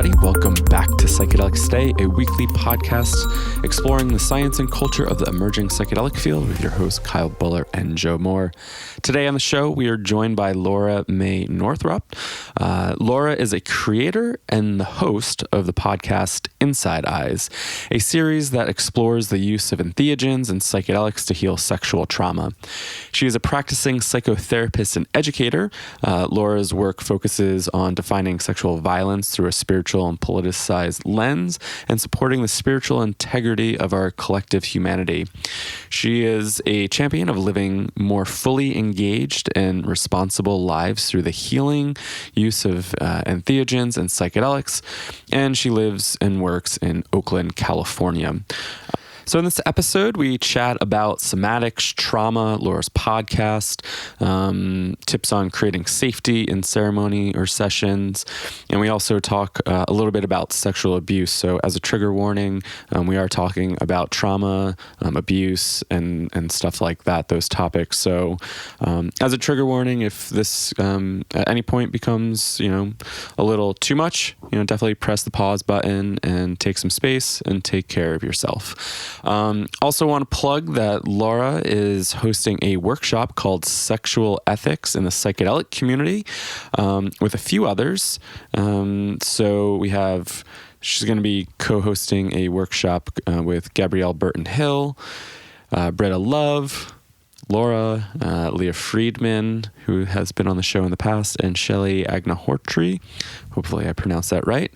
everybody. Welcome back to Psychedelics Today, a weekly podcast exploring the science and culture of the emerging psychedelic field with your hosts Kyle Buller and Joe Moore. Today on the show, we are joined by Laura Northrup. Laura is a creator and the host of the podcast Inside Eyes, a series that explores the use of entheogens and psychedelics to heal sexual trauma. She is a practicing psychotherapist and educator. Laura's work focuses on defining sexual violence through a spiritual and politicized lens and supporting the spiritual integrity of our collective humanity. She is a champion of living more fully engaged and responsible lives through the healing use of entheogens and psychedelics, and she lives and works in Oakland, California. So in this episode, we chat about somatics, trauma, Laura's podcast, tips on creating safety in ceremony or sessions, and we also talk a little bit about sexual abuse. So as a trigger warning, we are talking about trauma, abuse, and stuff like that, those topics. So as a trigger warning, if this at any point becomes, a little too much, definitely press the pause button and take some space and take care of yourself. Also want to plug that Laura is hosting a workshop called Sexual Ethics in the Psychedelic Community with a few others. She's going to be co-hosting a workshop with Gabrielle Burton-Hill, Britta Love, Laura, Leah Friedman, who has been on the show in the past, and Shelley Agnihortry. Hopefully I pronounced that right.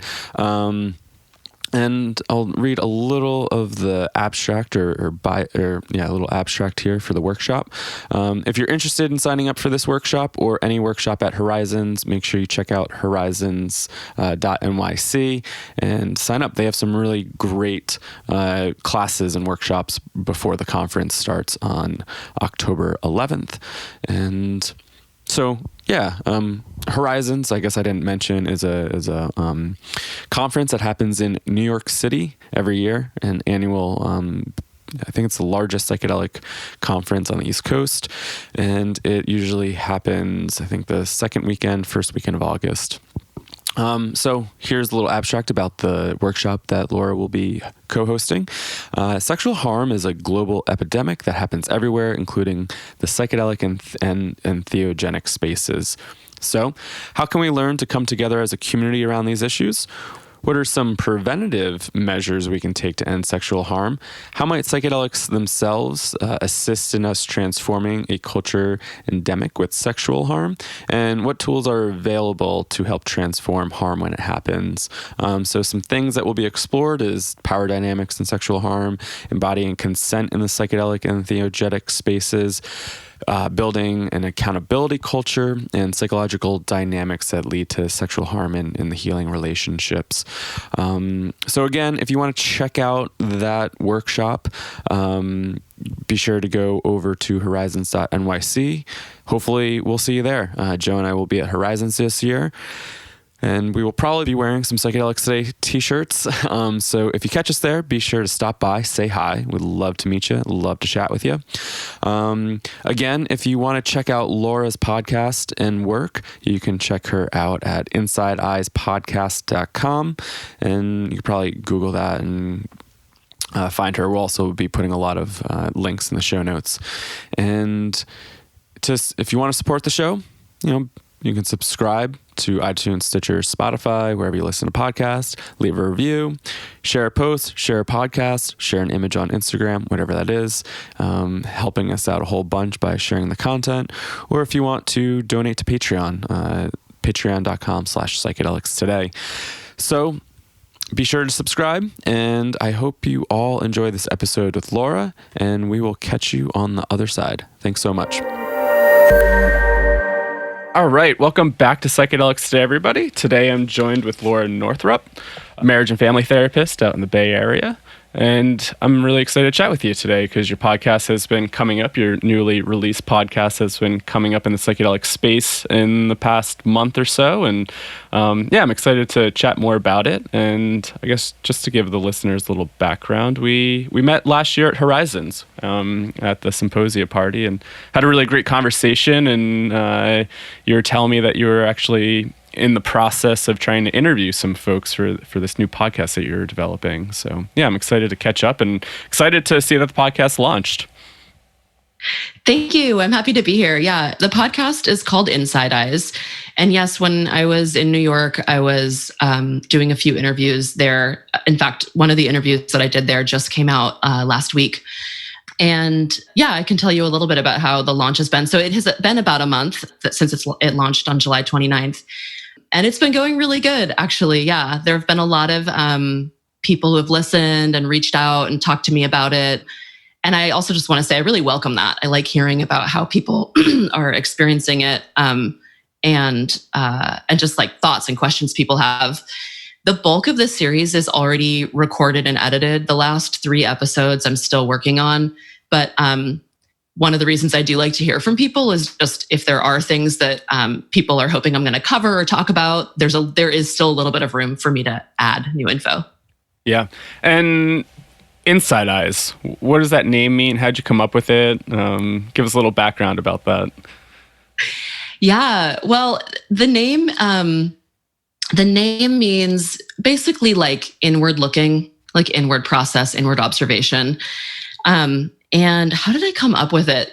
And I'll read a little of the abstract a little abstract here for the workshop. If you're interested in signing up for this workshop or any workshop at Horizons, make sure you check out horizons.nyc and sign up. They have some really great classes and workshops before the conference starts on October 11th. And so, Horizons, I guess I didn't mention, is a conference that happens in New York City every year, an annual, I think it's the largest psychedelic conference on the East Coast, and it usually happens, I think, the first weekend of August. So here's a little abstract about the workshop that Laura will be co-hosting. Sexual harm is a global epidemic that happens everywhere, including the psychedelic and entheogenic spaces. So how can we learn to come together as a community around these issues? What are some preventative measures we can take to end sexual harm? How might psychedelics themselves assist in us transforming a culture endemic with sexual harm? And what tools are available to help transform harm when it happens? So some things that will be explored is power dynamics and sexual harm, embodying consent in the psychedelic and entheogenic spaces, building an accountability culture, and psychological dynamics that lead to sexual harm in the healing relationships. So again, if you want to check out that workshop, be sure to go over to horizons.nyc. Hopefully we'll see you there. Joe and I will be at Horizons this year, and we will probably be wearing some Psychedelics Today t-shirts. So if you catch us there, be sure to stop by, say hi. We'd love to meet you, love to chat with you. Again, if you want to check out Laura's podcast and work, you can check her out at insideeyespodcast.com, and you can probably Google that and find her. We'll also be putting a lot of links in the show notes. And if you want to support the show, you can subscribe to iTunes, Stitcher, Spotify, wherever you listen to podcasts, leave a review, share a post, share a podcast, share an image on Instagram, whatever that is, helping us out a whole bunch by sharing the content. Or if you want to donate to Patreon, patreon.com/psychedelics today. So be sure to subscribe, and I hope you all enjoy this episode with Laura, and we will catch you on the other side. Thanks so much. All right, welcome back to Psychedelics Today, everybody. Today I'm joined with Laura Northrup, a marriage and family therapist out in the Bay Area. And I'm really excited to chat with you today because your podcast has been coming up. Your newly released podcast has been coming up in the psychedelic space in the past month or so. And I'm excited to chat more about it. And I guess just to give the listeners a little background, we met last year at Horizons at the symposia party and had a really great conversation. And you were telling me that you were actually in the process of trying to interview some folks for this new podcast that you're developing. So yeah, I'm excited to catch up and excited to see that the podcast launched. Thank you. I'm happy to be here. Yeah, the podcast is called Inside Eyes. And yes, when I was in New York, I was doing a few interviews there. In fact, one of the interviews that I did there just came out last week. And yeah, I can tell you a little bit about how the launch has been. So it has been about a month since it launched on July 29th. And it's been going really good, actually. Yeah, there have been a lot of people who have listened and reached out and talked to me about it. And I also just want to say I really welcome that. I like hearing about how people are experiencing it and just like thoughts and questions people have. The bulk of this series is already recorded and edited. The last 3 episodes I'm still working on. But one of the reasons I do like to hear from people is just if there are things that people are hoping I'm going to cover or talk about, there is still a little bit of room for me to add new info. Yeah. And Inside Eyes, what does that name mean? How'd you come up with it? Give us a little background about that. Yeah, well, the name means basically like inward looking, like inward process, inward observation. And how did I come up with it?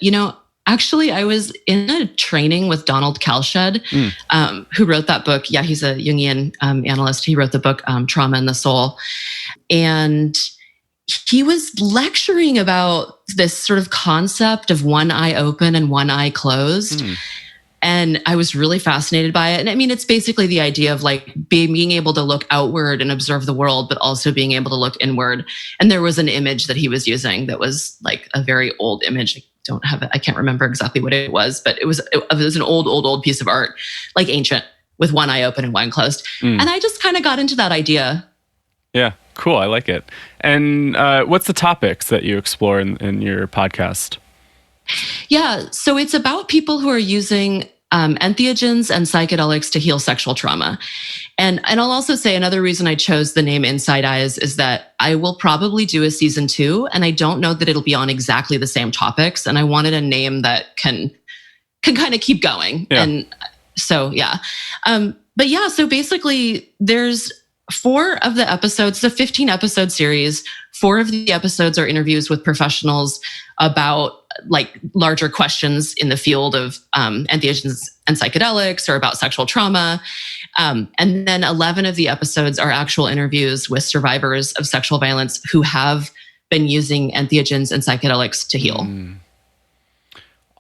Actually, I was in a training with Donald Kalshed, who wrote that book. Yeah, he's a Jungian analyst. He wrote the book Trauma and the Soul. And he was lecturing about this sort of concept of one eye open and one eye closed. And I was really fascinated by it. And I mean, it's basically the idea of like being able to look outward and observe the world, but also being able to look inward. And there was an image that he was using that was like a very old image. I don't have it. I can't remember exactly what it was, but it was an old piece of art, like ancient, with one eye open and one closed. And I just kind of got into that idea. Yeah, cool. I like it. And what's the topics that you explore in your podcast? Yeah, so it's about people who are using entheogens and psychedelics to heal sexual trauma. And I'll also say another reason I chose the name Inside Eyes is that I will probably do a season 2, and I don't know that it'll be on exactly the same topics. And I wanted a name that can kind of keep going. Yeah. And so, yeah. But yeah, so basically there's 4 of the episodes, the 15 episode series, 4 of the episodes are interviews with professionals about like larger questions in the field of entheogens and psychedelics or about sexual trauma. And then 11 of the episodes are actual interviews with survivors of sexual violence who have been using entheogens and psychedelics to heal.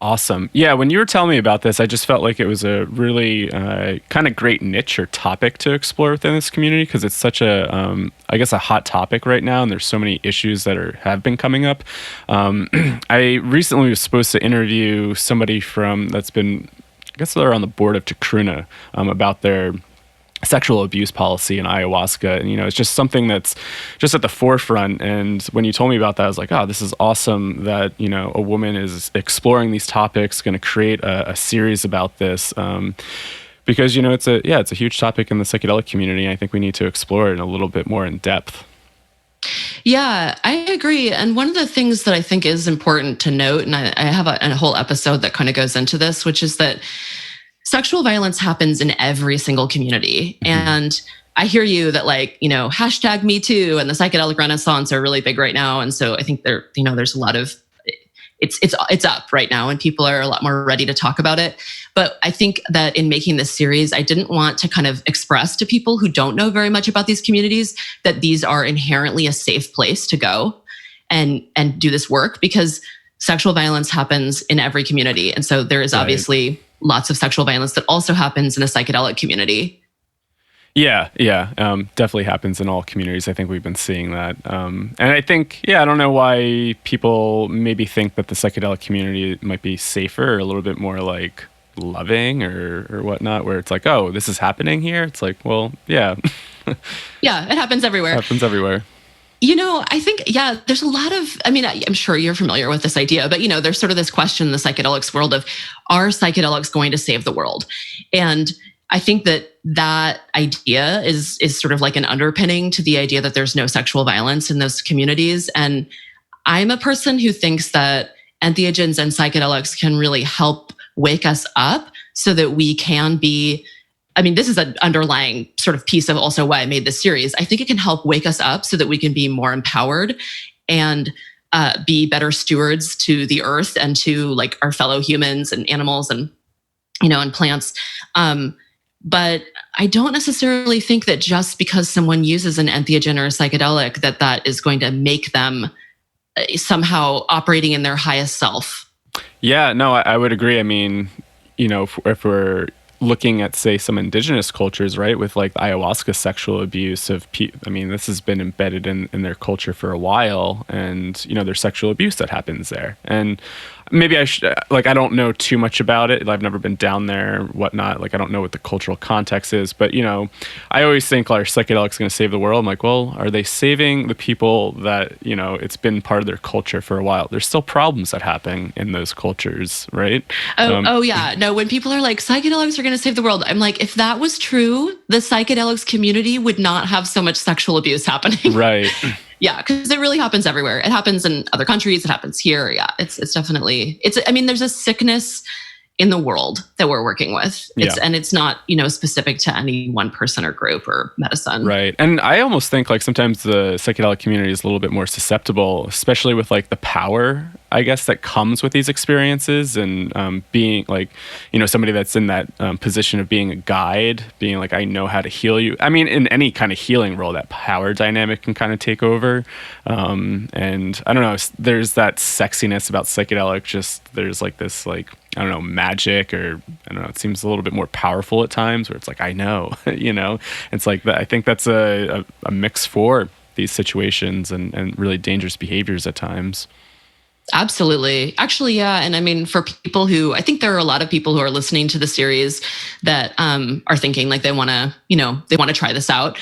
Awesome. Yeah, when you were telling me about this, I just felt like it was a really kind of great niche or topic to explore within this community because it's such a, I guess, a hot topic right now, and there's so many issues that have been coming up. I recently was supposed to interview somebody that's been, I guess they're on the board of Chacruna, about their sexual abuse policy in ayahuasca. And, it's just something that's just at the forefront. And when you told me about that, I was like, oh, this is awesome that, a woman is exploring these topics, going to create a series about this. Because, it's a huge topic in the psychedelic community. And I think we need to explore it a little bit more in depth. Yeah, I agree. And one of the things that I think is important to note, and I have a whole episode that kind of goes into this, which is that sexual violence happens in every single community. And I hear you that hashtag Me Too and the psychedelic renaissance are really big right now. And so I think there's a lot of, it's up right now and people are a lot more ready to talk about it. But I think that in making this series, I didn't want to kind of express to people who don't know very much about these communities that these are inherently a safe place to go and do this work, because sexual violence happens in every community. And so there is obviously lots of sexual violence that also happens in the psychedelic community. Yeah, definitely happens in all communities. I think we've been seeing that. And I think, I don't know why people maybe think that the psychedelic community might be safer or a little bit more like loving or whatnot, where it's like, oh, this is happening here. It's like, well, yeah. Yeah, it happens everywhere. It happens everywhere. I think, there's a lot of, I'm sure you're familiar with this idea, but, there's sort of this question in the psychedelics world of, are psychedelics going to save the world? And I think that idea is sort of like an underpinning to the idea that there's no sexual violence in those communities. And I'm a person who thinks that entheogens and psychedelics can really help wake us up so that we can be I mean, this is an underlying sort of piece of also why I made this series. I think it can help wake us up so that we can be more empowered and be better stewards to the earth and to like our fellow humans and animals and, and plants. But I don't necessarily think that just because someone uses an entheogen or a psychedelic, that is going to make them somehow operating in their highest self. Yeah, no, I would agree. I mean, if we're looking at, say, some indigenous cultures, right, with like ayahuasca sexual abuse this has been embedded in their culture for a while, and there's sexual abuse that happens there. And maybe I don't know too much about it. I've never been down there, whatnot. Like, I don't know what the cultural context is, but I always think like, are psychedelics going to save the world? I'm like, well, are they saving the people that it's been part of their culture for a while? There's still problems that happen in those cultures, right? Oh yeah, no. When people are like, psychedelics are going to save the world, I'm like, if that was true, the psychedelics community would not have so much sexual abuse happening. Right. Yeah, because it really happens everywhere. It happens in other countries. It happens here. Yeah, it's definitely, there's a sickness in the world that we're working with. And it's not, specific to any one person or group or medicine. Right. And I almost think like sometimes the psychedelic community is a little bit more susceptible, especially with like the power, I guess, that comes with these experiences, and being like, somebody that's in that position of being a guide, being like, I know how to heal you. I mean, in any kind of healing role, that power dynamic can kind of take over. And I don't know, there's that sexiness about psychedelic, just there's like this, like, I don't know, magic, or I don't know, it seems a little bit more powerful at times, where it's like, I know, it's like that. I think that's a mix for these situations and really dangerous behaviors at times. Absolutely. Actually, yeah. And I mean, for people who, I think there are a lot of people who are listening to the series that are thinking like they want to try this out.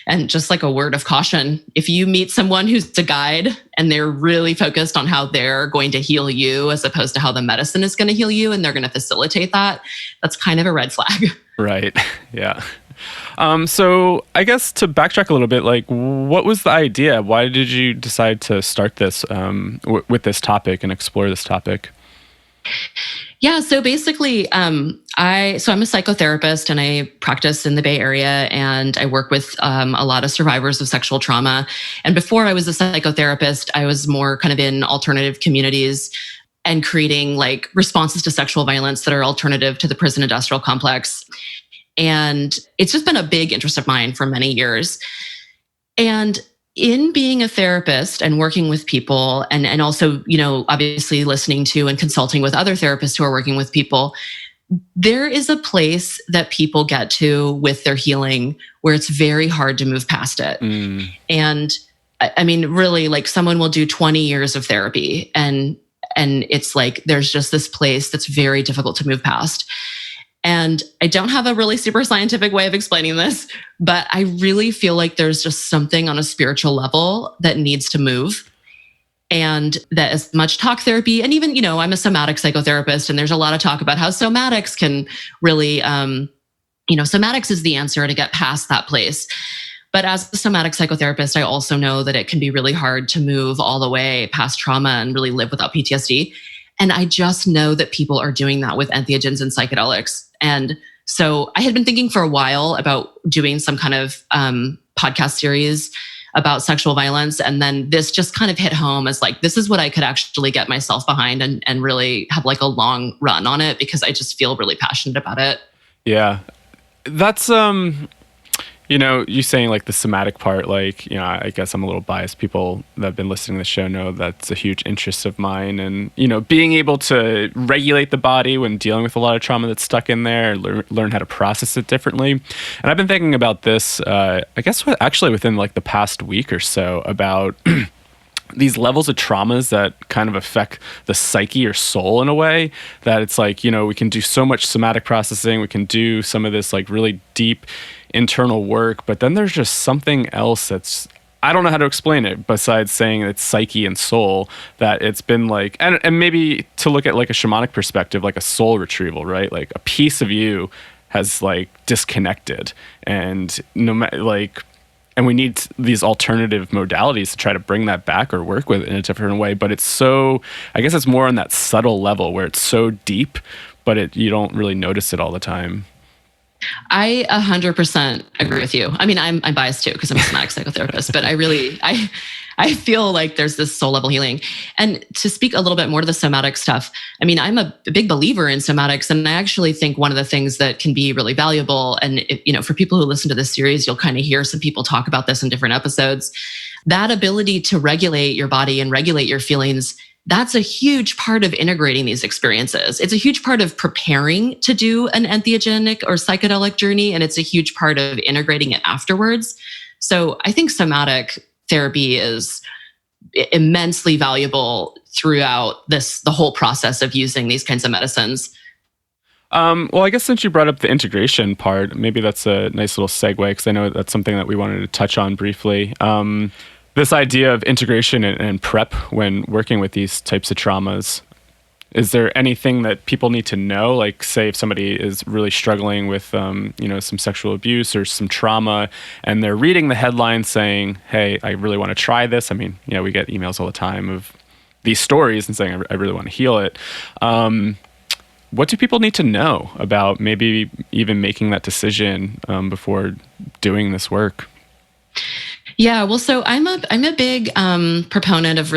And just like a word of caution, if you meet someone who's a guide and they're really focused on how they're going to heal you as opposed to how the medicine is going to heal you, and they're going to facilitate that, that's kind of a red flag. Right. Yeah. So I guess to backtrack a little bit, like, what was the idea? Why did you decide to start this with this topic and explore this topic? Yeah, so basically, I'm a psychotherapist and I practice in the Bay Area, and I work with a lot of survivors of sexual trauma. And before I was a psychotherapist, I was more kind of in alternative communities and creating like responses to sexual violence that are alternative to the prison industrial complex. And it's just been a big interest of mine for many years. And in being a therapist and working with people, and also, obviously listening to and consulting with other therapists who are working with people, there is a place that people get to with their healing where it's very hard to move past it. And I mean, really, like, someone will do 20 years of therapy and it's like, there's just this place that's very difficult to move past. And I don't have a really super scientific way of explaining this, but I really feel like there's just something on a spiritual level that needs to move. And that as much talk therapy, and even, I'm a somatic psychotherapist, and there's a lot of talk about how somatics can really, somatics is the answer to get past that place. But as a somatic psychotherapist, I also know that it can be really hard to move all the way past trauma and really live without PTSD. And I just know that people are doing that with entheogens and psychedelics. And so I had been thinking for a while about doing some kind of podcast series about sexual violence. And then this just kind of hit home as like, this is what I could actually get myself behind and really have like a long run on it, because I just feel really passionate about it. Yeah. That's, you saying like the somatic part, like, I guess I'm a little biased. People that have been listening to the show know that's a huge interest of mine. And, being able to regulate the body when dealing with a lot of trauma that's stuck in there, learn how to process it differently. And I've been thinking about this, I guess actually within like the past week or so, about these levels of traumas that kind of affect the psyche or soul in a way that it's like, we can do so much somatic processing. We can do some of this like really deep internal work, but then there's just something else that's, I don't know how to explain it besides saying it's psyche and soul, that it's been like, and maybe to look at like a shamanic perspective, like a soul retrieval, right? Like a piece of you has like disconnected, and and we need these alternative modalities to try to bring that back or work with it in a different way. But it's so, I guess it's more on that subtle level where it's so deep, but you don't really notice it all the time. I 100% agree with you. I mean, I'm biased too because I'm a somatic psychotherapist, but I feel like there's this soul level healing. And to speak a little bit more to the somatic stuff, I mean, I'm a big believer in somatics, and I actually think one of the things that can be really valuable, and for people who listen to this series, you'll kind of hear some people talk about this in different episodes. That ability to regulate your body and regulate your feelings, that's a huge part of integrating these experiences. It's a huge part of preparing to do an entheogenic or psychedelic journey, and it's a huge part of integrating it afterwards. So I think somatic therapy is immensely valuable throughout the whole process of using these kinds of medicines. Well, I guess since you brought up the integration part, maybe that's a nice little segue, because I know that's something that we wanted to touch on briefly. This idea of integration and prep when working with these types of traumas. Is there anything that people need to know? Like, say if somebody is really struggling with, some sexual abuse or some trauma, and they're reading the headline saying, hey, I really want to try this. I mean, we get emails all the time of these stories and saying, I really want to heal it. What do people need to know about maybe even making that decision before doing this work? Yeah, well, so I'm a big proponent of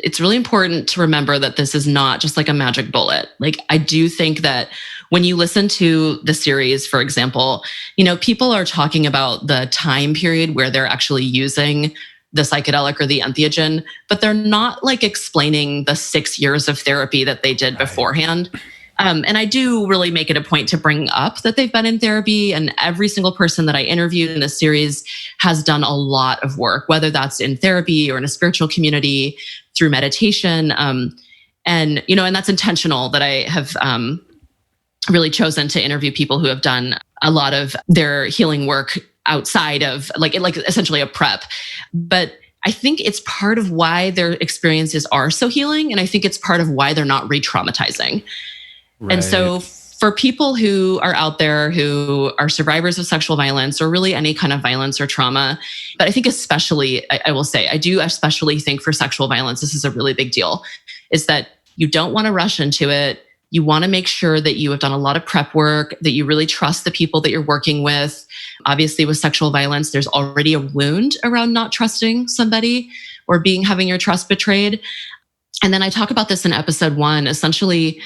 it's really important to remember that this is not just like a magic bullet. Like, I do think that when you listen to the series, for example, people are talking about the time period where they're actually using the psychedelic or the entheogen, but they're not like explaining the 6 years of therapy that they did beforehand. And I do really make it a point to bring up that they've been in therapy, and every single person that I interviewed in this series has done a lot of work, whether that's in therapy or in a spiritual community, through meditation. And that's intentional, that I have really chosen to interview people who have done a lot of their healing work outside of like essentially a prep. But I think it's part of why their experiences are so healing. And I think it's part of why they're not re-traumatizing. Right. And so for people who are out there who are survivors of sexual violence or really any kind of violence or trauma, but I think especially, I will say, I do especially think for sexual violence, this is a really big deal, is that you don't want to rush into it. You want to make sure that you have done a lot of prep work, that you really trust the people that you're working with. Obviously, with sexual violence, there's already a wound around not trusting somebody or having your trust betrayed. And then I talk about this in episode 1, essentially,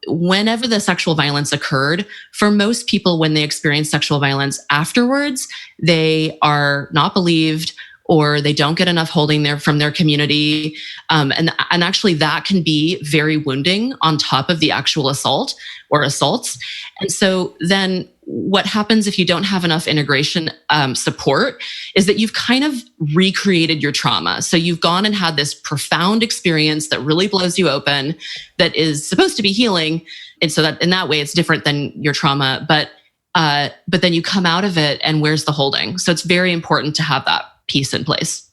whenever the sexual violence occurred, for most people, when they experience sexual violence afterwards, they are not believed, or they don't get enough holding from their community. And actually that can be very wounding on top of the actual assault or assaults. And so then what happens if you don't have enough integration support is that you've kind of recreated your trauma. So you've gone and had this profound experience that really blows you open, that is supposed to be healing. And so that in that way, it's different than your trauma. But then you come out of it, and where's the holding? So it's very important to have that piece in place.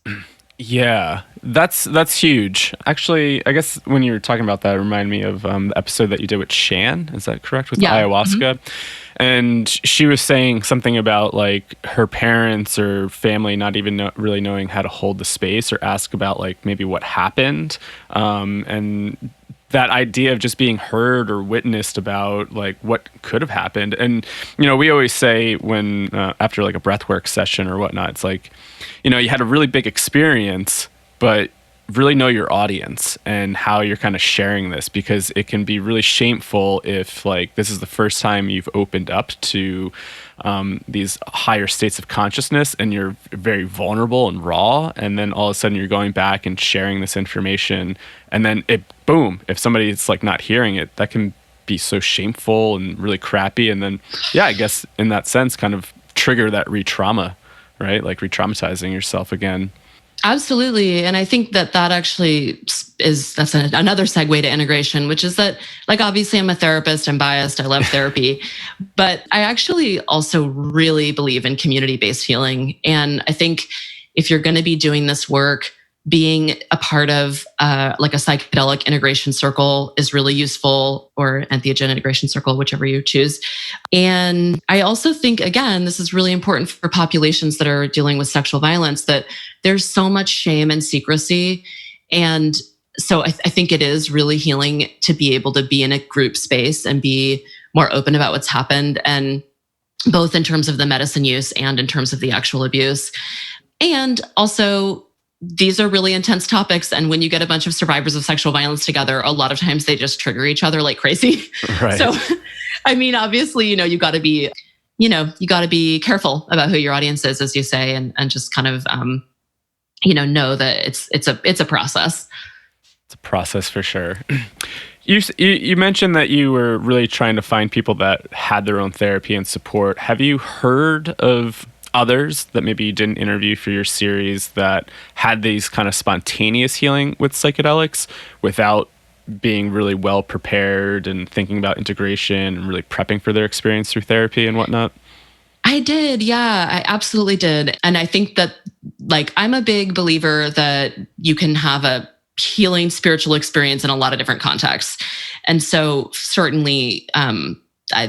Yeah, that's huge. Actually, I guess when you were talking about that, it reminded me of the episode that you did with Shan. Is that correct? With ayahuasca? Mm-hmm. And she was saying something about like her parents or family not even really knowing how to hold the space or ask about like maybe what happened. And that idea of just being heard or witnessed about like what could have happened. And, we always say when after like a breathwork session or whatnot, it's like, you had a really big experience, but really know your audience and how you're kind of sharing this, because it can be really shameful if like this is the first time you've opened up to these higher states of consciousness and you're very vulnerable and raw, and then all of a sudden you're going back and sharing this information, and then if somebody's like not hearing it, that can be so shameful and really crappy, and then I guess in that sense kind of trigger that re-trauma, right? Like re-traumatizing yourself again. Absolutely. And I think that actually that's another segue to integration, which is that, like, obviously I'm a therapist, I'm biased, I love therapy, but I actually also really believe in community-based healing. And I think if you're going to be doing this work, being a part of like a psychedelic integration circle is really useful, or entheogen integration circle, whichever you choose. And I also think, again, this is really important for populations that are dealing with sexual violence, that there's so much shame and secrecy. And so I think it is really healing to be able to be in a group space and be more open about what's happened. And both in terms of the medicine use and in terms of the actual abuse. And also, these are really intense topics. And when you get a bunch of survivors of sexual violence together, a lot of times they just trigger each other like crazy. Right. So, I mean, obviously, you got to be, you got to be careful about who your audience is, as you say, and just kind of, know that it's a process. It's a process for sure. You mentioned that you were really trying to find people that had their own therapy and support. Have you heard of others that maybe you didn't interview for your series that had these kind of spontaneous healing with psychedelics without being really well prepared and thinking about integration and really prepping for their experience through therapy and whatnot? I did. Yeah, I absolutely did. And I think that, I'm a big believer that you can have a healing spiritual experience in a lot of different contexts. And so certainly,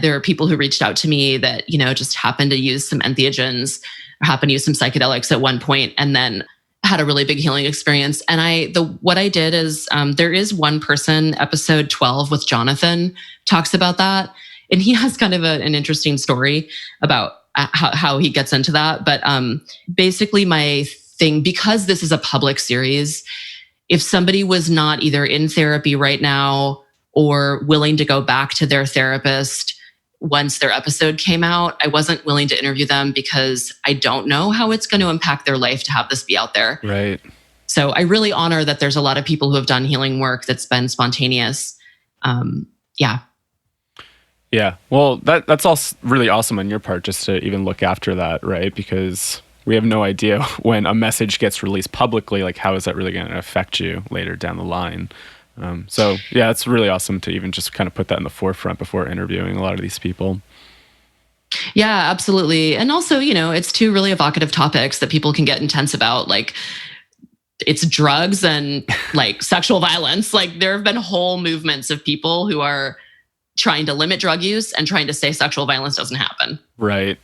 there are people who reached out to me that, just happened to use some entheogens or happened to use some psychedelics at one point and then had a really big healing experience. And what I did is, there is one person, episode 12 with Jonathan, talks about that. And he has kind of an interesting story about how he gets into that. But basically my thing, because this is a public series, if somebody was not either in therapy right now or willing to go back to their therapist once their episode came out, I wasn't willing to interview them because I don't know how it's going to impact their life to have this be out there. Right. So I really honor that there's a lot of people who have done healing work that's been spontaneous. Yeah. Yeah. Well, that's all really awesome on your part, just to even look after that, right? Because we have no idea when a message gets released publicly, how is that really going to affect you later down the line? So yeah, it's really awesome to even just kind of put that in the forefront before interviewing a lot of these people. Yeah, absolutely. And also, it's two really evocative topics that people can get intense about. It's drugs and sexual violence. There have been whole movements of people who are trying to limit drug use and trying to say sexual violence doesn't happen. Right.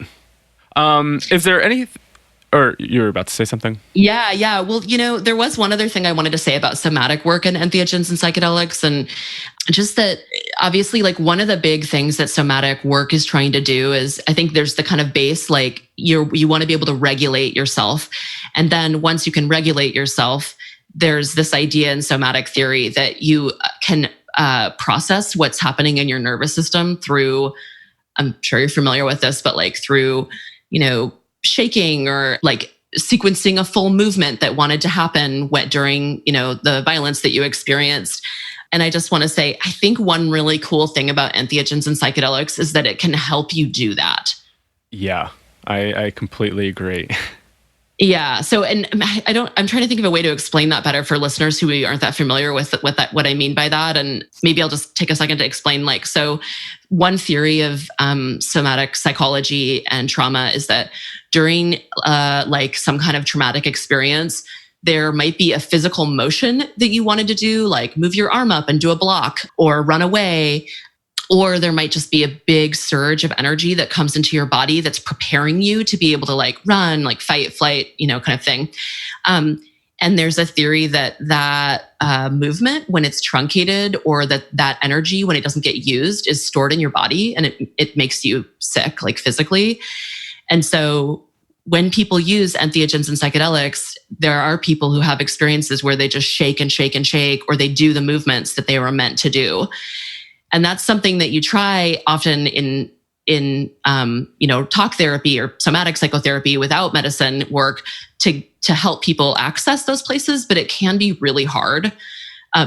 Is there any, or you were about to say something? Yeah. Well, there was one other thing I wanted to say about somatic work and entheogens and psychedelics. And just that obviously one of the big things that somatic work is trying to do is, I think there's the kind of base, you want to be able to regulate yourself. And then once you can regulate yourself, there's this idea in somatic theory that you can process what's happening in your nervous system through, I'm sure you're familiar with this, but through, shaking or sequencing a full movement that wanted to happen during, the violence that you experienced. And I just want to say, I think one really cool thing about entheogens and psychedelics is that it can help you do that. Yeah, I completely agree. Yeah. So, and I'm trying to think of a way to explain that better for listeners who aren't that familiar with what I mean by that. And maybe I'll just take a second to explain, so one theory of somatic psychology and trauma is that during some kind of traumatic experience, there might be a physical motion that you wanted to do, like move your arm up and do a block or run away. Or there might just be a big surge of energy that comes into your body that's preparing you to be able to run, fight, flight, kind of thing. And there's a theory that movement, when it's truncated, or that energy, when it doesn't get used, is stored in your body and it makes you sick, physically. And so when people use entheogens and psychedelics, there are people who have experiences where they just shake and shake and shake, or they do the movements that they were meant to do. And that's something that you try often in talk therapy or somatic psychotherapy without medicine work to help people access those places. But it can be really hard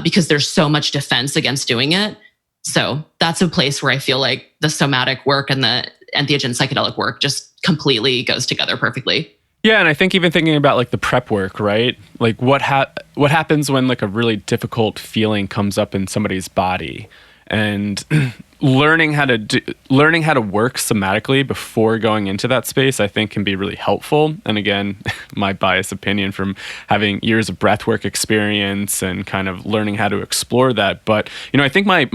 because there's so much defense against doing it. So that's a place where I feel like the somatic work and the entheogen psychedelic work just completely goes together perfectly. Yeah, and I think even thinking about the prep work, right? What happens when a really difficult feeling comes up in somebody's body, and learning how to work somatically before going into that space, I think, can be really helpful. And again, my biased opinion from having years of breathwork experience and kind of learning how to explore that. But I think my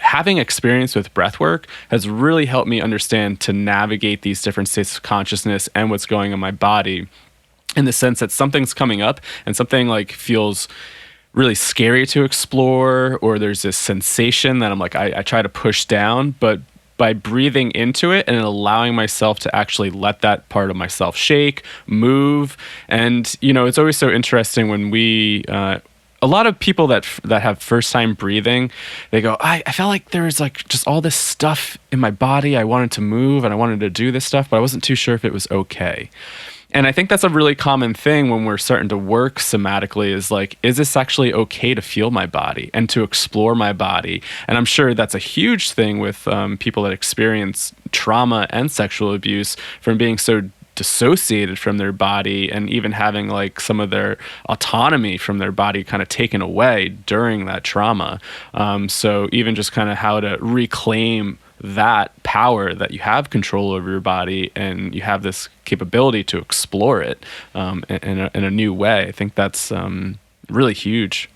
having experience with breathwork has really helped me understand to navigate these different states of consciousness and what's going on in my body, in the sense that something's coming up and something feels really scary to explore, or there's this sensation that I'm I try to push down, but by breathing into it and allowing myself to actually let that part of myself shake, move. And, it's always so interesting when a lot of people that have first time breathing, they go, I felt like there was like just all this stuff in my body. I wanted to move and I wanted to do this stuff, but I wasn't too sure if it was okay. And I think that's a really common thing when we're starting to work somatically, is like, is this actually okay to feel my body and to explore my body? And I'm sure that's a huge thing with people that experience trauma and sexual abuse, from being so dissociated from their body and even having like some of their autonomy from their body kind of taken away during that trauma. So even just kind of how to reclaim that power that you have control over your body and you have this capability to explore it in a new way. I think that's really huge.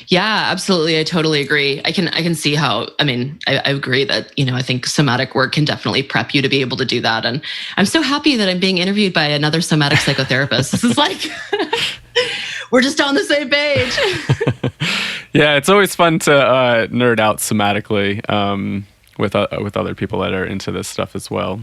Yeah, absolutely. I totally agree. I can see how, I agree that, I think somatic work can definitely prep you to be able to do that. And I'm so happy that I'm being interviewed by another somatic psychotherapist. This is like, we're just on the same page. Yeah, it's always fun to nerd out somatically with other people that are into this stuff as well.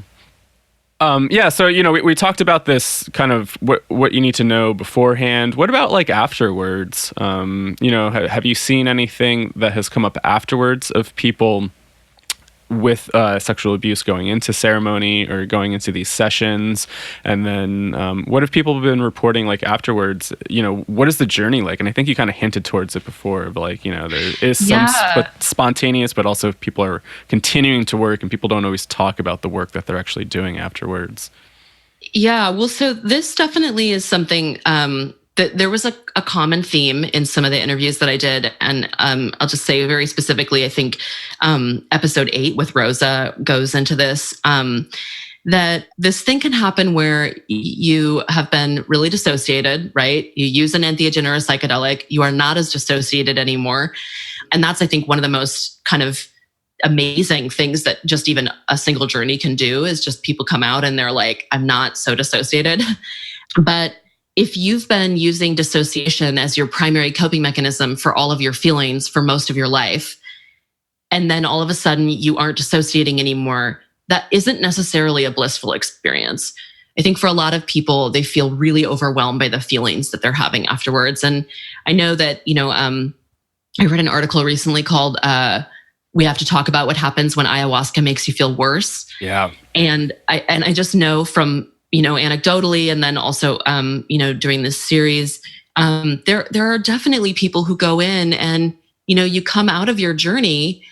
So, we talked about this kind of what you need to know beforehand. What about like afterwards? Have you seen anything that has come up afterwards of people with sexual abuse going into ceremony or going into these sessions? And then what have people been reporting like afterwards? What is the journey like? And I think you kind of hinted towards it before, but like, there is some spontaneous, but also people are continuing to work and people don't always talk about the work that they're actually doing afterwards. Yeah, well, so this definitely is something that there was a common theme in some of the interviews that I did. And I'll just say very specifically, I think episode 8 with Rosa goes into this, that this thing can happen where you have been really dissociated, right? You use an entheogen or a psychedelic, you are not as dissociated anymore. And that's, I think, one of the most kind of amazing things that just even a single journey can do, is just people come out and they're like, I'm not so dissociated. But if you've been using dissociation as your primary coping mechanism for all of your feelings for most of your life, and then all of a sudden you aren't dissociating anymore, that isn't necessarily a blissful experience. I think for a lot of people, they feel really overwhelmed by the feelings that they're having afterwards. And I know that, I read an article recently called We Have to Talk About What Happens When Ayahuasca Makes You Feel Worse. Yeah. And I just know from, anecdotally, and then also, during this series, there are definitely people who go in and, you come out of your journey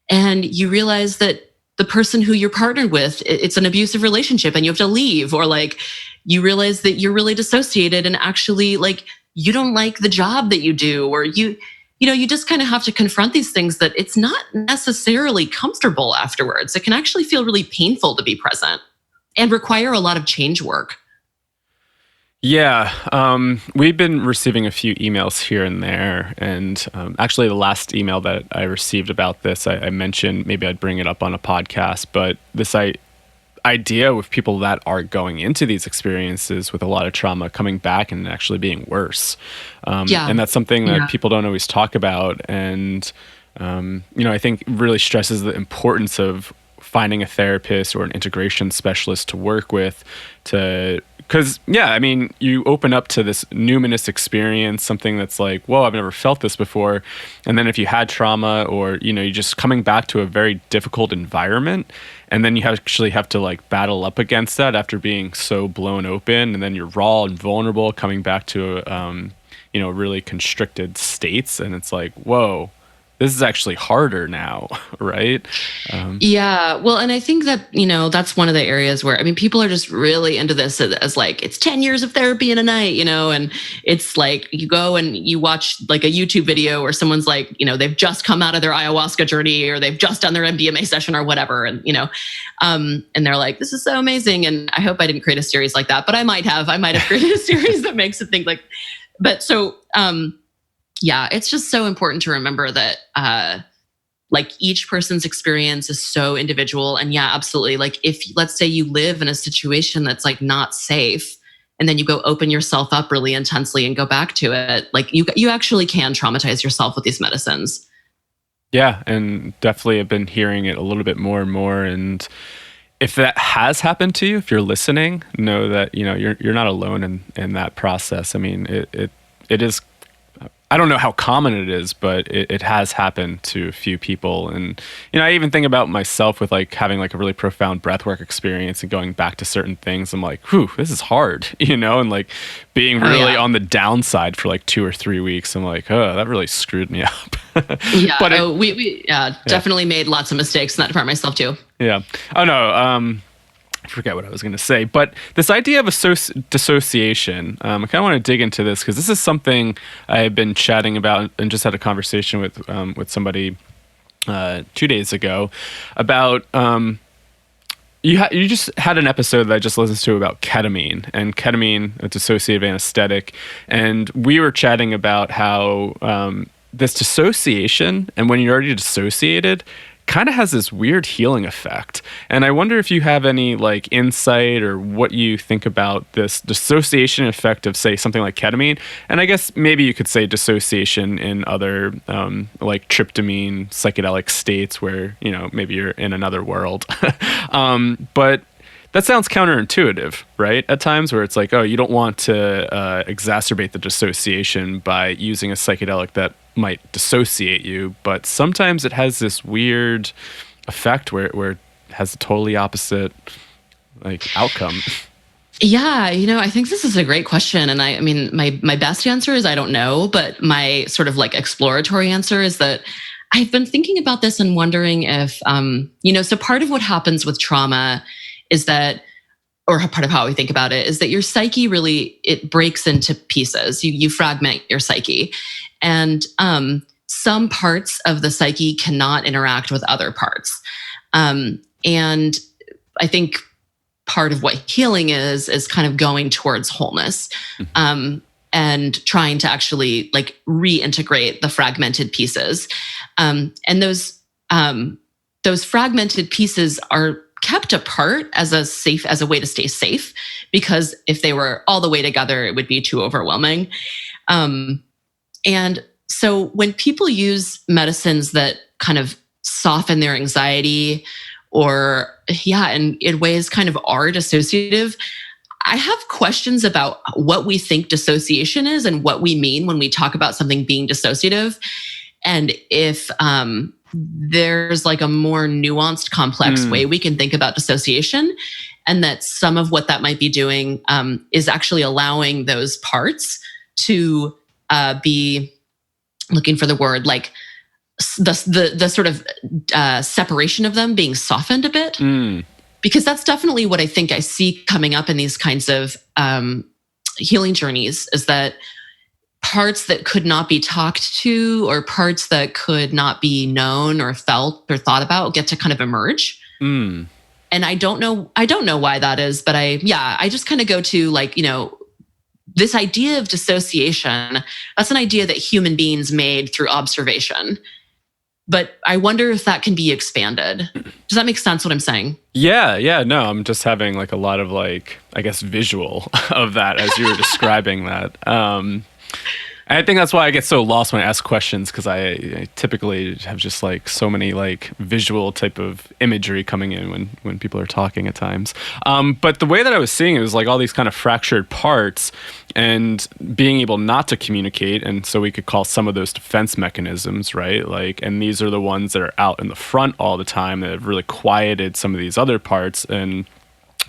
and you realize that the person who you're partnered with, it's an abusive relationship and you have to leave, or like you realize that you're really dissociated and actually like you don't like the job that you do, or you just kind of have to confront these things, that it's not necessarily comfortable afterwards. It can actually feel really painful to be present and require a lot of change work. Yeah, we've been receiving a few emails here and there. And actually the last email that I received about this, I mentioned maybe I'd bring it up on a podcast, but this idea with people that are going into these experiences with a lot of trauma coming back and actually being worse. And that's something that people don't always talk about. And, I think really stresses the importance of finding a therapist or an integration specialist to work with, because you open up to this numinous experience, something that's like, whoa, I've never felt this before. And then if you had trauma, or, you're just coming back to a very difficult environment, and then you actually have to like battle up against that after being so blown open, and then you're raw and vulnerable coming back to, really constricted states. And it's like, whoa, this is actually harder now, right? Yeah. Well, and I think that, that's one of the areas where, people are just really into this as like, it's 10 years of therapy in a night, and it's like, you go and you watch like a YouTube video where someone's like, they've just come out of their ayahuasca journey, or they've just done their MDMA session or whatever. And, and they're like, this is so amazing. And I hope I didn't create a series like that, but I might have created a series that makes it think like, but so, yeah, it's just so important to remember that like each person's experience is so individual. And yeah, absolutely. Like if, let's say you live in a situation that's like not safe, and then you go open yourself up really intensely and go back to it, like you actually can traumatize yourself with these medicines. Yeah, and definitely have been hearing it a little bit more and more. And if that has happened to you, if you're listening, know that you're not alone in that process. I mean, it is. I don't know how common it is, but it has happened to a few people. And, I even think about myself with like having like a really profound breathwork experience and going back to certain things. I'm like, whew, this is hard, and like being really on the downside for like 2 or 3 weeks. I'm like, oh, that really screwed me up. Yeah. But we definitely made lots of mistakes in that department myself too. Yeah. Oh no. I forget what I was going to say, but this idea of dissociation, I kind of want to dig into this because this is something I've been chatting about and just had a conversation with somebody 2 days ago about. You just had an episode that I just listened to about ketamine, and ketamine, a dissociative anesthetic, and we were chatting about how this dissociation, and when you're already dissociated, kind of has this weird healing effect. And I wonder if you have any like insight or what you think about this dissociation effect of, say, something like ketamine. And I guess maybe you could say dissociation in other like tryptamine psychedelic states where, maybe you're in another world. But that sounds counterintuitive, right? At times where it's like, oh, you don't want to exacerbate the dissociation by using a psychedelic that might dissociate you, but sometimes it has this weird effect where it has a totally opposite like outcome. Yeah, I think this is a great question. And I mean, my best answer is I don't know, but my sort of like exploratory answer is that I've been thinking about this and wondering if, so part of what happens with trauma is that, or part of how we think about it is that your psyche really, it breaks into pieces. You fragment your psyche. And some parts of the psyche cannot interact with other parts. And I think part of what healing is kind of going towards wholeness, and trying to actually like reintegrate the fragmented pieces. And those fragmented pieces are kept apart as a way to stay safe, because if they were all the way together, it would be too overwhelming. And so when people use medicines that kind of soften their anxiety or, in ways kind of are dissociative, I have questions about what we think dissociation is and what we mean when we talk about something being dissociative. And if there's like a more nuanced, complex way we can think about dissociation, and that some of what that might be doing is actually allowing those parts to be, looking for the word, like the sort of separation of them being softened a bit. Because that's definitely what I think I see coming up in these kinds of healing journeys, is that parts that could not be talked to or parts that could not be known or felt or thought about get to kind of emerge. And I don't know why that is, but I just kind of go to like, this idea of dissociation, that's an idea that human beings made through observation. But I wonder if that can be expanded. Does that make sense what I'm saying? Yeah. No, I'm just having like a lot of like, I guess, visual of that as you were describing that. I think that's why I get so lost when I ask questions, because I typically have just like so many like visual type of imagery coming in when people are talking at times. But the way that I was seeing it was like all these kind of fractured parts and being able not to communicate. And so we could call some of those defense mechanisms, right? Like, and these are the ones that are out in the front all the time that have really quieted some of these other parts. And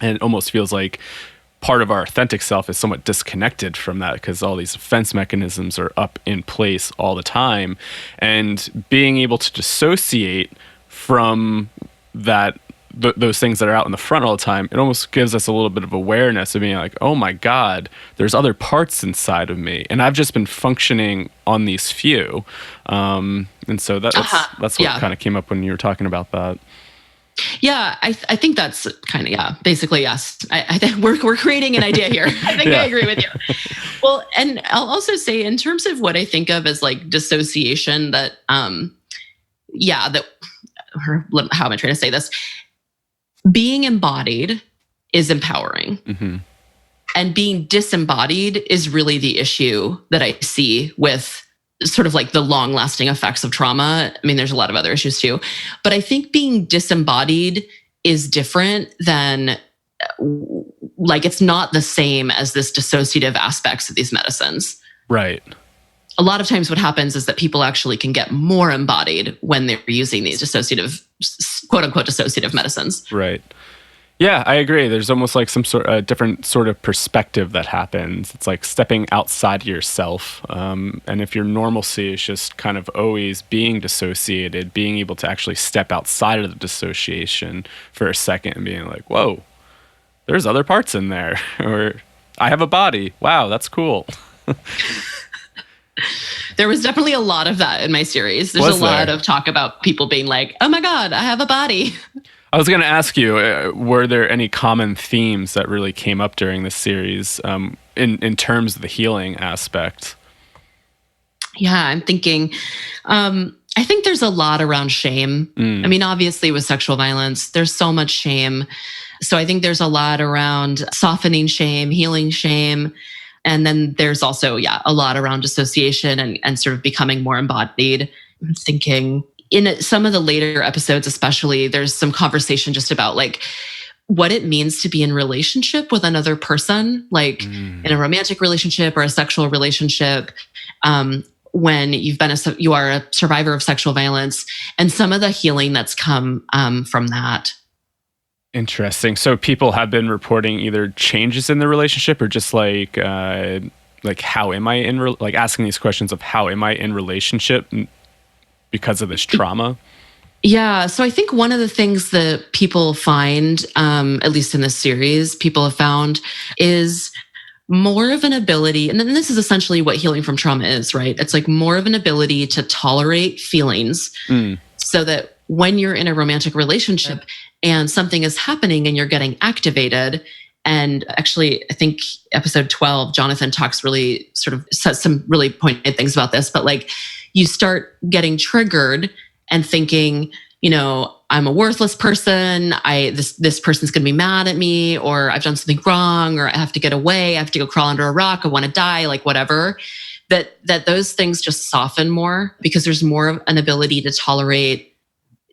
it almost feels like part of our authentic self is somewhat disconnected from that, because all these defense mechanisms are up in place all the time. And being able to dissociate from that, those things that are out in the front all the time, it almost gives us a little bit of awareness of being like, oh my God, there's other parts inside of me, and I've just been functioning on these few. And so that's what kind of came up when you were talking about that. Yeah, I think that's kind of, basically, yes. I think we're creating an idea here. I think I agree with you. Well, and I'll also say in terms of what I think of as like dissociation, that, how am I trying to say this? Being embodied is empowering. Mm-hmm. And being disembodied is really the issue that I see with sort of like the long lasting effects of trauma. I mean, there's a lot of other issues too, but I think being disembodied is different than, like, it's not the same as this dissociative aspects of these medicines. Right. A lot of times what happens is that people actually can get more embodied when they're using these dissociative, quote unquote, dissociative medicines. Right. Yeah, I agree. There's almost like some sort of different sort of perspective that happens. It's like stepping outside of yourself. And if your normalcy is just kind of always being dissociated, being able to actually step outside of the dissociation for a second and being like, whoa, there's other parts in there. Or I have a body. Wow, that's cool. There was definitely a lot of that in my series. There's a lot of talk about people being like, oh my God, I have a body. I was going to ask you, were there any common themes that really came up during this series in terms of the healing aspect? Yeah, I'm thinking, I think there's a lot around shame. I mean, obviously with sexual violence, there's so much shame. So I think there's a lot around softening shame, healing shame. And then there's also, a lot around dissociation and sort of becoming more embodied. I'm thinking in some of the later episodes, especially, there's some conversation just about like what it means to be in relationship with another person, like in a romantic relationship or a sexual relationship, when you are a survivor of sexual violence, and some of the healing that's come from that. Interesting. So people have been reporting either changes in the relationship or just like how am I like asking these questions of how am I in relationship because of this trauma? Yeah. So I think one of the things that people find, at least in this series, people have found is more of an ability, and then this is essentially what healing from trauma is, right? It's like more of an ability to tolerate feelings so that when you're in a romantic relationship and something is happening and you're getting activated, and actually, I think episode 12, Jonathan talks really sort of says some really pointed things about this, but like you start getting triggered and thinking, I'm a worthless person. This person's going to be mad at me, or I've done something wrong, or I have to get away. I have to go crawl under a rock. I want to die, like whatever. That those things just soften more because there's more of an ability to tolerate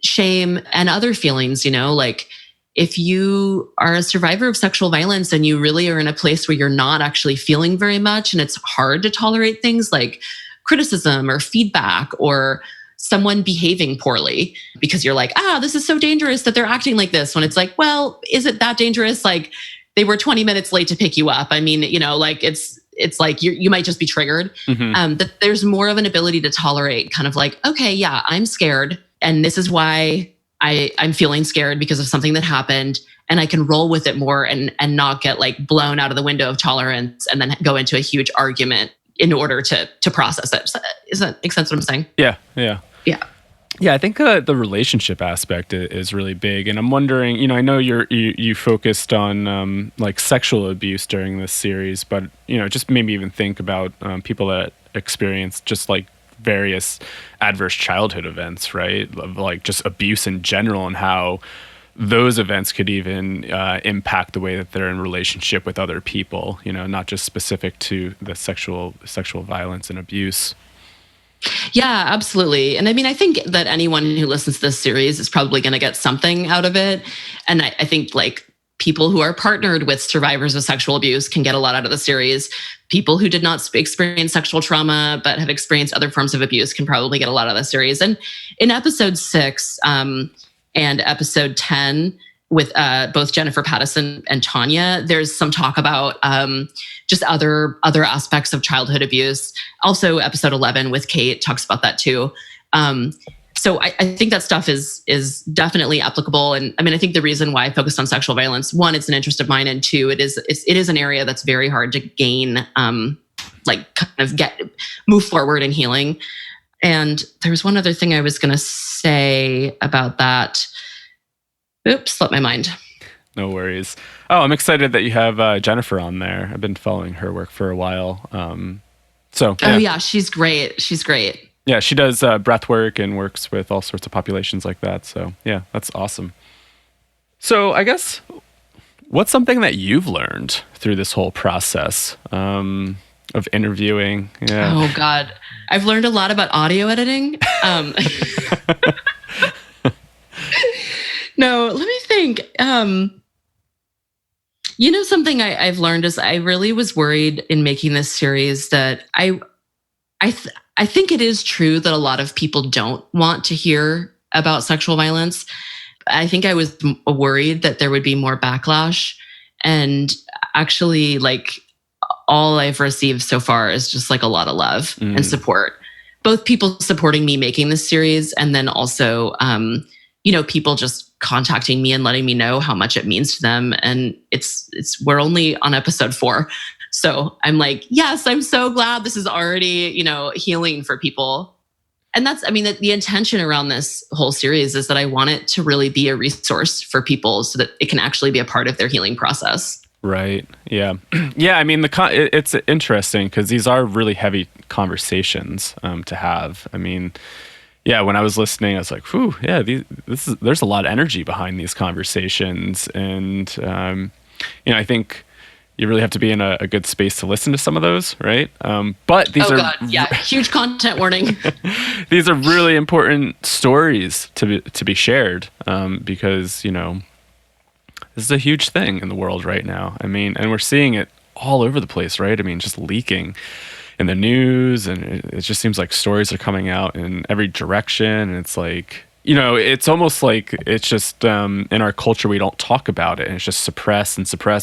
shame and other feelings, like if you are a survivor of sexual violence and you really are in a place where you're not actually feeling very much and it's hard to tolerate things like criticism or feedback or someone behaving poorly because you're like, this is so dangerous that they're acting like this, when it's like, well, is it that dangerous? Like they were 20 minutes late to pick you up. I mean, like it's like you might just be triggered. That there's more of an ability to tolerate kind of like, okay, yeah, I'm scared. And this is why I'm feeling scared because of something that happened, and I can roll with it more and not get like blown out of the window of tolerance and then go into a huge argument in order to process it. Does that make sense what I'm saying? Yeah. Yeah, I think the relationship aspect is really big, and I'm wondering, I know you focused on like sexual abuse during this series, but just maybe even think about people that experience just like various adverse childhood events, right? Like just abuse in general, and how those events could even impact the way that they're in relationship with other people, not just specific to the sexual violence and abuse. Yeah, absolutely. And I mean, I think that anyone who listens to this series is probably going to get something out of it. And I think like people who are partnered with survivors of sexual abuse can get a lot out of the series. People who did not experience sexual trauma but have experienced other forms of abuse can probably get a lot out of the series. And in episode 6 and episode 10, with both Jennifer Pattison and Tanya, there's some talk about just other aspects of childhood abuse. Also, episode 11 with Kate talks about that too. So I think that stuff is definitely applicable. And I mean, I think the reason why I focused on sexual violence, one, it's an interest of mine, and two, it is an area that's very hard to gain, like kind of move forward in healing. And there's one other thing I was going to say about that. Oops, slipped my mind. No worries. Oh, I'm excited that you have Jennifer on there. I've been following her work for a while. Yeah. Oh yeah, she's great. Yeah, she does breath work and works with all sorts of populations like that. So yeah, that's awesome. So I guess, what's something that you've learned through this whole process? of interviewing. Yeah. Oh God. I've learned a lot about audio editing. No, let me think. Something I've learned is I really was worried in making this series that I think it is true that a lot of people don't want to hear about sexual violence. I think I was worried that there would be more backlash, and actually, like, all I've received so far is just like a lot of love and support. Both people supporting me making this series, and then also, people just contacting me and letting me know how much it means to them. And we're only on episode 4. So I'm like, yes, I'm so glad this is already, healing for people. And that's, the intention around this whole series is that I want it to really be a resource for people so that it can actually be a part of their healing process. Right. Yeah. Yeah. It's interesting because these are really heavy conversations to have. Yeah, when I was listening, I was like, "Whew, yeah, there's a lot of energy behind these conversations," and I think you really have to be in a good space to listen to some of those, right? But these huge content warning. These are really important stories to be shared because this is a huge thing in the world right now. And we're seeing it all over the place, right? Just leaking in the news, and it just seems like stories are coming out in every direction, and it's like, it's almost like it's just in our culture we don't talk about it, and it's just suppressed,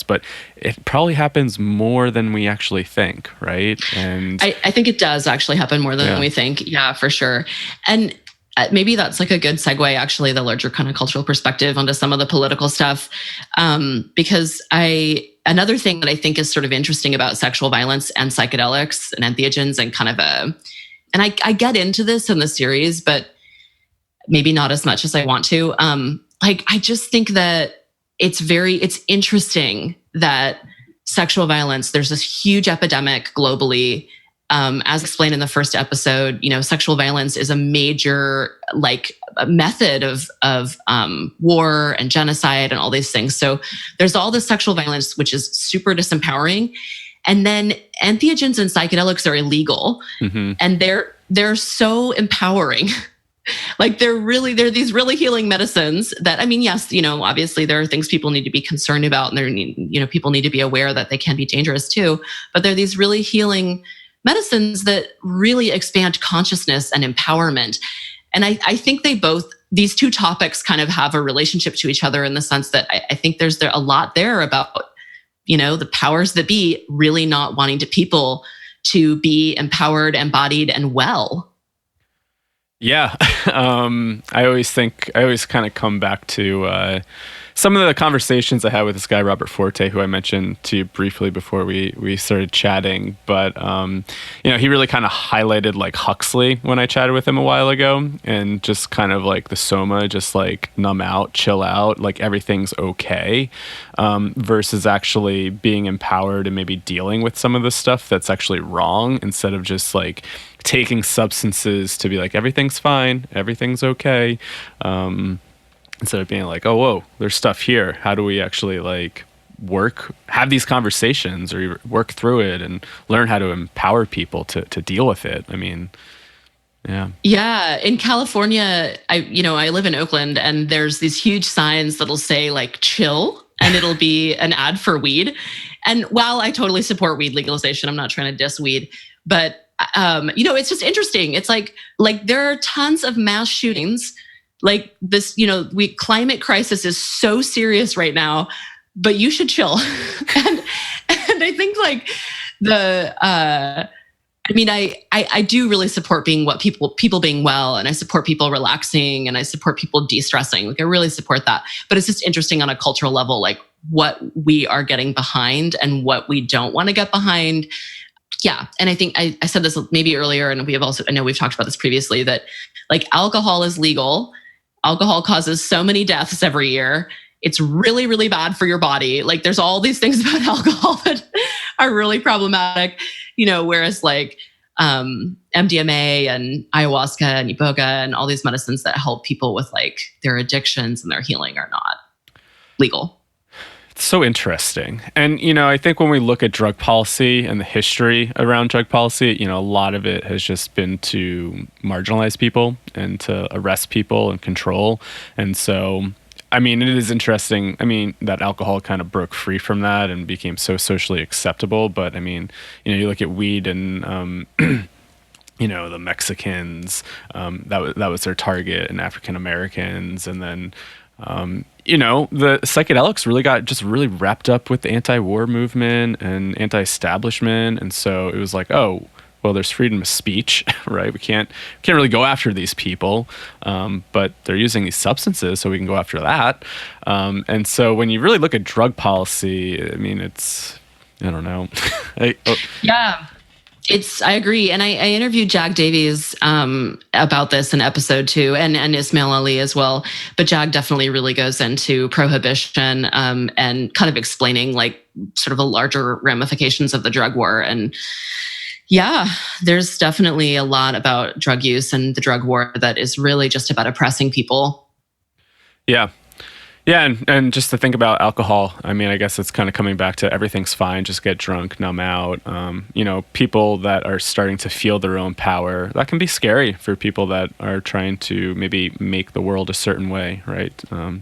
but it probably happens more than we actually think, right? And I think it does actually happen more than we think. Yeah, for sure. And maybe that's like a good segue, actually, the larger kind of cultural perspective onto some of the political stuff, because another thing that I think is sort of interesting about sexual violence and psychedelics and entheogens and and I get into this in the series, but maybe not as much as I want to. I just think that it's interesting that sexual violence, there's this huge epidemic globally. As explained in the first episode, sexual violence is a major method of war and genocide and all these things. So there's all this sexual violence, which is super disempowering. And then entheogens and psychedelics are illegal, and they're so empowering. They're these really healing medicines that, yes, obviously there are things people need to be concerned about, and people need to be aware that they can be dangerous too. But they're these really healing medicines that really expand consciousness and empowerment. And I think these two topics kind of have a relationship to each other in the sense that I think there's a lot there about, the powers that be really not wanting people to be empowered, embodied, and well. Yeah. I always kind of come back to some of the conversations I had with this guy, Robert Forte, who I mentioned to you briefly before we started chatting. But, he really kind of highlighted like Huxley when I chatted with him a while ago, and just kind of like the soma, just like numb out, chill out, like everything's okay, versus actually being empowered and maybe dealing with some of the stuff that's actually wrong, instead of just like taking substances to be like, everything's fine, everything's okay. Instead of being like, oh, whoa, there's stuff here. How do we actually have these conversations or work through it and learn how to empower people to deal with it? Yeah. Yeah. In California, I live in Oakland, and there's these huge signs that'll say chill, and it'll be an ad for weed. And while I totally support weed legalization, I'm not trying to diss weed, but it's just interesting. It's like there are tons of mass shootings. Like this, climate crisis is so serious right now, but you should chill. and I think I do really support people being well, and I support people relaxing, and I support people de-stressing. I really support that. But it's just interesting on a cultural level, what we are getting behind and what we don't want to get behind. Yeah. And I think I said this maybe earlier, and I know we've talked about this previously, that alcohol is legal. Alcohol causes so many deaths every year. It's really, really bad for your body. There's all these things about alcohol that are really problematic, whereas MDMA and ayahuasca and iboga and all these medicines that help people with their addictions and their healing are not legal. So interesting. And, I think when we look at drug policy and the history around drug policy, a lot of it has just been to marginalize people and to arrest people and control. And so, it is interesting. That alcohol kind of broke free from that and became so socially acceptable. But, you look at weed and, the Mexicans, that was their target, and African Americans. And then, the psychedelics really got just really wrapped up with the anti-war movement and anti-establishment. And so it was like, oh, well, there's freedom of speech, right? We can't really go after these people, but they're using these substances, so we can go after that. And so when you really look at drug policy, it's, I don't know. Yeah. I agree. And I interviewed Jag Davies about this in episode 2 and Ismail Ali as well. But Jag definitely really goes into prohibition and kind of explaining like sort of the larger ramifications of the drug war. And yeah, there's definitely a lot about drug use and the drug war that is really just about oppressing people. Yeah. Yeah, and just to think about alcohol, I guess it's kind of coming back to everything's fine, just get drunk, numb out. People that are starting to feel their own power, that can be scary for people that are trying to maybe make the world a certain way, right?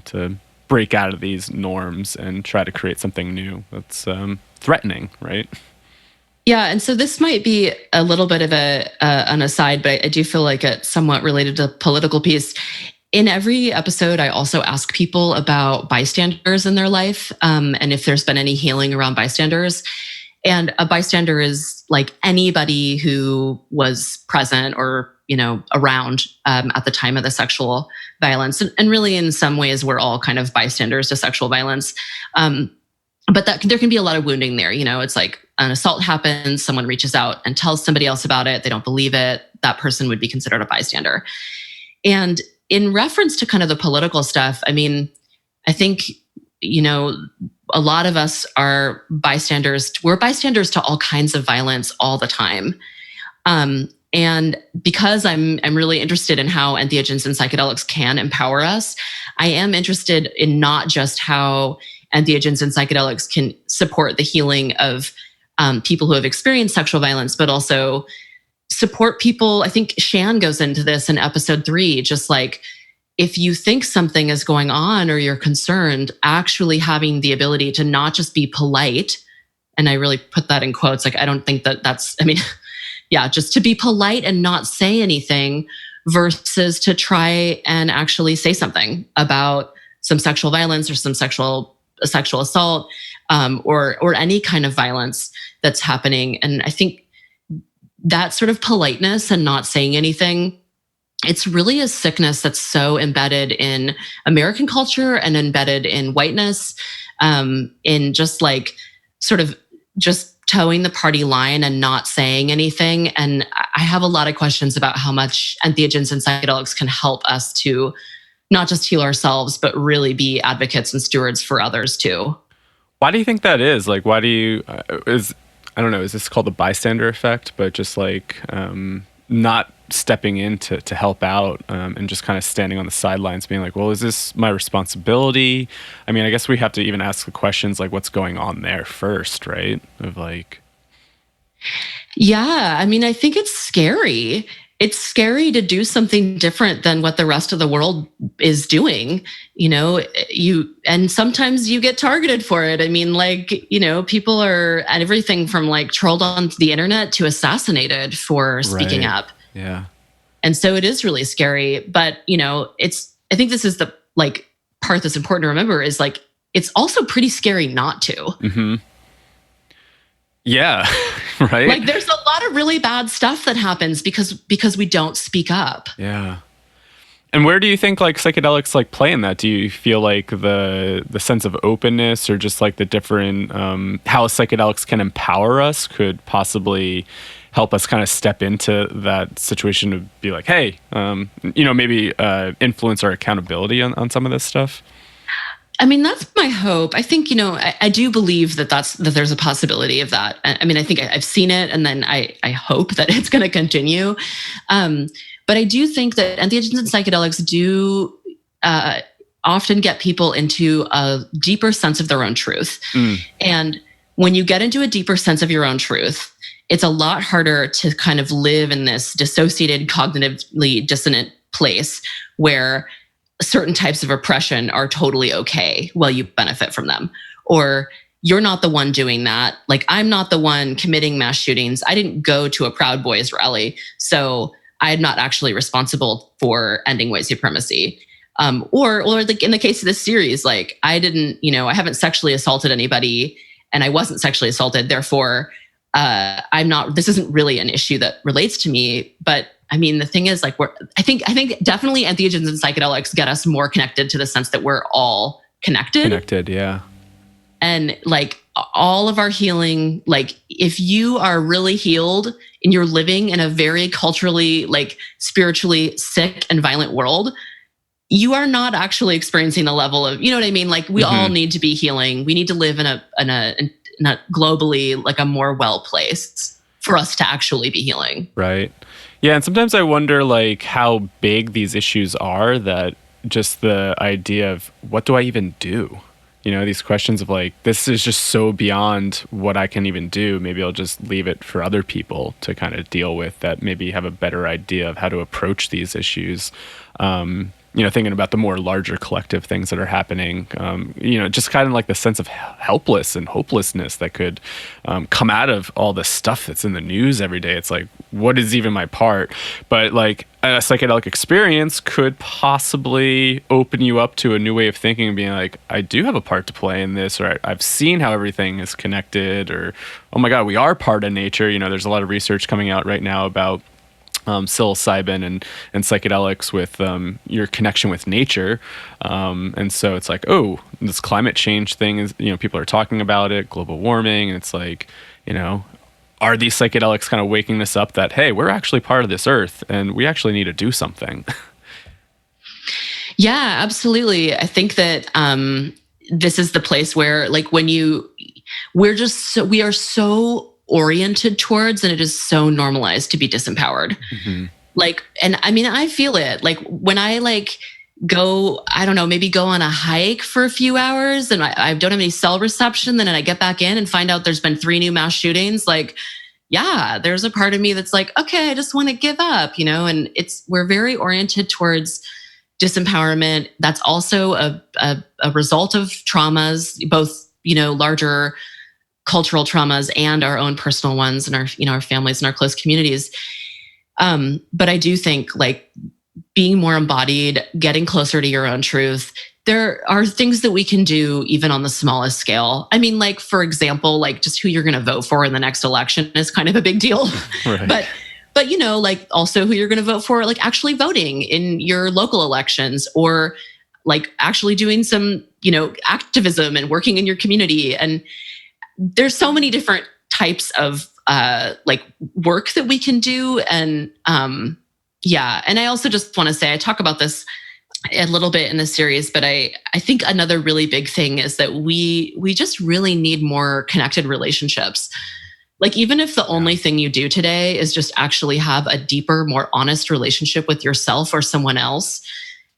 To break out of these norms and try to create something new that's threatening, right? Yeah, and so this might be a little bit of an aside, but I do feel like it's somewhat related to the political piece. In every episode, I also ask people about bystanders in their life and if there's been any healing around bystanders. And a bystander is like anybody who was present or, around at the time of the sexual violence. And really, in some ways, we're all kind of bystanders to sexual violence. But there can be a lot of wounding there. It's like an assault happens, someone reaches out and tells somebody else about it. They don't believe it. That person would be considered a bystander. And in reference to kind of the political stuff, I think, a lot of us are bystanders. We're bystanders to all kinds of violence all the time. And because I'm really interested in how entheogens and psychedelics can empower us, I am interested in not just how entheogens and psychedelics can support the healing of people who have experienced sexual violence, but also support people. I think Shan goes into this in episode 3, just like if you think something is going on or you're concerned, actually having the ability to not just be polite, and I really put that in quotes, like I don't think that's, just to be polite and not say anything versus to try and actually say something about some sexual violence or some sexual assault or any kind of violence that's happening. And I think that sort of politeness and not saying anything, it's really a sickness that's so embedded in American culture and embedded in whiteness, in just like sort of just towing the party line and not saying anything. And I have a lot of questions about how much entheogens and psychedelics can help us to not just heal ourselves, but really be advocates and stewards for others too. Why do you think that is? Like, why do you, I don't know, is this called the bystander effect? But just like not stepping in to help out and just kind of standing on the sidelines being like, well, is this my responsibility? I guess we have to even ask the questions like what's going on there first, right? Of like... Yeah, I think it's scary. It's scary to do something different than what the rest of the world is doing. And sometimes you get targeted for it. People are at everything from like trolled onto the internet to assassinated for speaking up. Yeah. And so it is really scary, but I think this is the like part that's important to remember is like, it's also pretty scary not to. Mm-hmm. Yeah. Right. Like there's a lot of really bad stuff that happens because we don't speak up. Yeah. And where do you think like psychedelics like play in that? Do you feel like the sense of openness or just like the different how psychedelics can empower us could possibly help us kind of step into that situation to be like, hey, maybe influence our accountability on some of this stuff? That's my hope. I think, I do believe that there's a possibility of that. I think I've seen it, and then I hope that it's going to continue. But I do think that entheogens and psychedelics do often get people into a deeper sense of their own truth. And when you get into a deeper sense of your own truth, it's a lot harder to kind of live in this dissociated, cognitively dissonant place where certain types of oppression are totally okay while you benefit from them. Or you're not the one doing that. Like, I'm not the one committing mass shootings. I didn't go to a Proud Boys rally, so I'm not actually responsible for ending white supremacy. Or like in the case of this series, like I haven't sexually assaulted anybody, and I wasn't sexually assaulted. Therefore, this isn't really an issue that relates to me. But I mean, the thing is, like, I think definitely entheogens and psychedelics get us more connected to the sense that we're all connected. Connected, yeah. And like all of our healing, like if you are really healed and you're living in a very culturally, like spiritually sick and violent world, you are not actually experiencing a level of, you know what I mean? Like we all need to be healing. We need to live in a globally like a more well place for us to actually be healing. Right. Yeah. And sometimes I wonder like how big these issues are, that just the idea of what do I even do? You know, these questions of like, this is just so beyond what I can even do. Maybe I'll just leave it for other people to kind of deal with, that maybe have a better idea of how to approach these issues. You know, thinking about the more larger collective things that are happening, you know, just kind of like the sense of helpless and hopelessness that could come out of all the stuff that's in the news every day. It's like, what is even my part? But like a psychedelic experience could possibly open you up to a new way of thinking and being like, I do have a part to play in this, or I've seen how everything is connected, or, oh my God, we are part of nature. You know, there's a lot of research coming out right now about psilocybin and psychedelics with your connection with nature. And so it's like, oh, this climate change thing is, you know, people are talking about it, global warming. And it's like, you know, are these psychedelics kind of waking us up that, hey, we're actually part of this earth and we actually need to do something? Yeah, absolutely. I think that this is the place where like we are so oriented towards, and it is so normalized to be disempowered. Like, and I mean, I feel it. Like when I like go, I don't know, maybe go on a hike for a few hours and I don't have any cell reception, then I get back in and find out there's been 3 new mass shootings. Like, yeah, there's a part of me that's like, okay, I just want to give up, you know, and we're very oriented towards disempowerment. That's also a result of traumas, both, you know, larger cultural traumas and our own personal ones and our, you know, our families and our close communities. But I do think like being more embodied, getting closer to your own truth, there are things that we can do even on the smallest scale. I mean, like, for example, like just who you're going to vote for in the next election is kind of a big deal. Right. But, you know, like also who you're going to vote for, like actually voting in your local elections, or like actually doing some, you know, activism and working in your community. And there's so many different types of like work that we can do. And yeah. And I also just want to say, I talk about this a little bit in the series, but I think another really big thing is that we just really need more connected relationships. Like, even if the only thing you do today is just actually have a deeper, more honest relationship with yourself or someone else,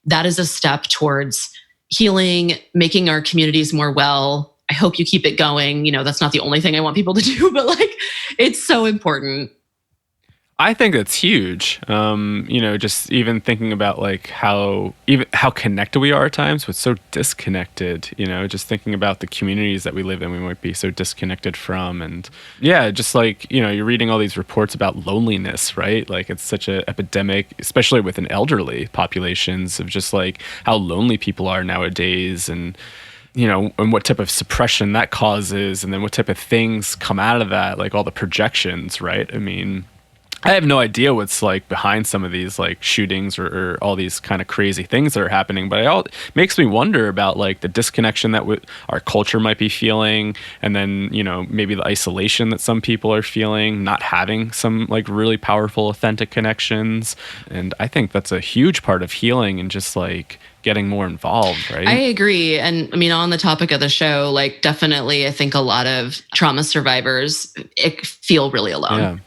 that is a step towards healing, making our communities more well. I hope you keep it going. You know, that's not the only thing I want people to do, but like, it's so important. I think that's huge. You know, just even thinking about like how connected we are at times, but so disconnected, you know, just thinking about the communities that we live in, we might be so disconnected from. And yeah, just like, you know, you're reading all these reports about loneliness, right? Like it's such an epidemic, especially with an elderly populations, of just like how lonely people are nowadays, and you know, and what type of suppression that causes, and then what type of things come out of that, like all the projections, right? I mean, I have no idea what's like behind some of these like shootings or all these kind of crazy things that are happening, but it makes me wonder about like the disconnection that our culture might be feeling, and then, you know, maybe the isolation that some people are feeling, not having some like really powerful, authentic connections. And I think that's a huge part of healing and just like getting more involved, right? I agree. And I mean, on the topic of the show, like definitely, I think a lot of trauma survivors feel really alone. Yeah.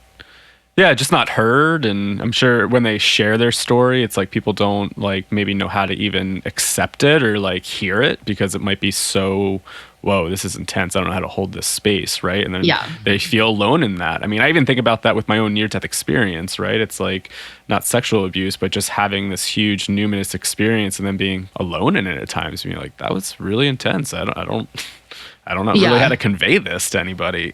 Yeah, just not heard. And I'm sure when they share their story, it's like people don't like maybe know how to even accept it or like hear it because it might be so, whoa, this is intense. I don't know how to hold this space, right? And then they feel alone in that. I mean, I even think about that with my own near-death experience, right? It's like not sexual abuse, but just having this huge numinous experience and then being alone in it at times. Being like, that was really intense. I don't know really how to convey this to anybody.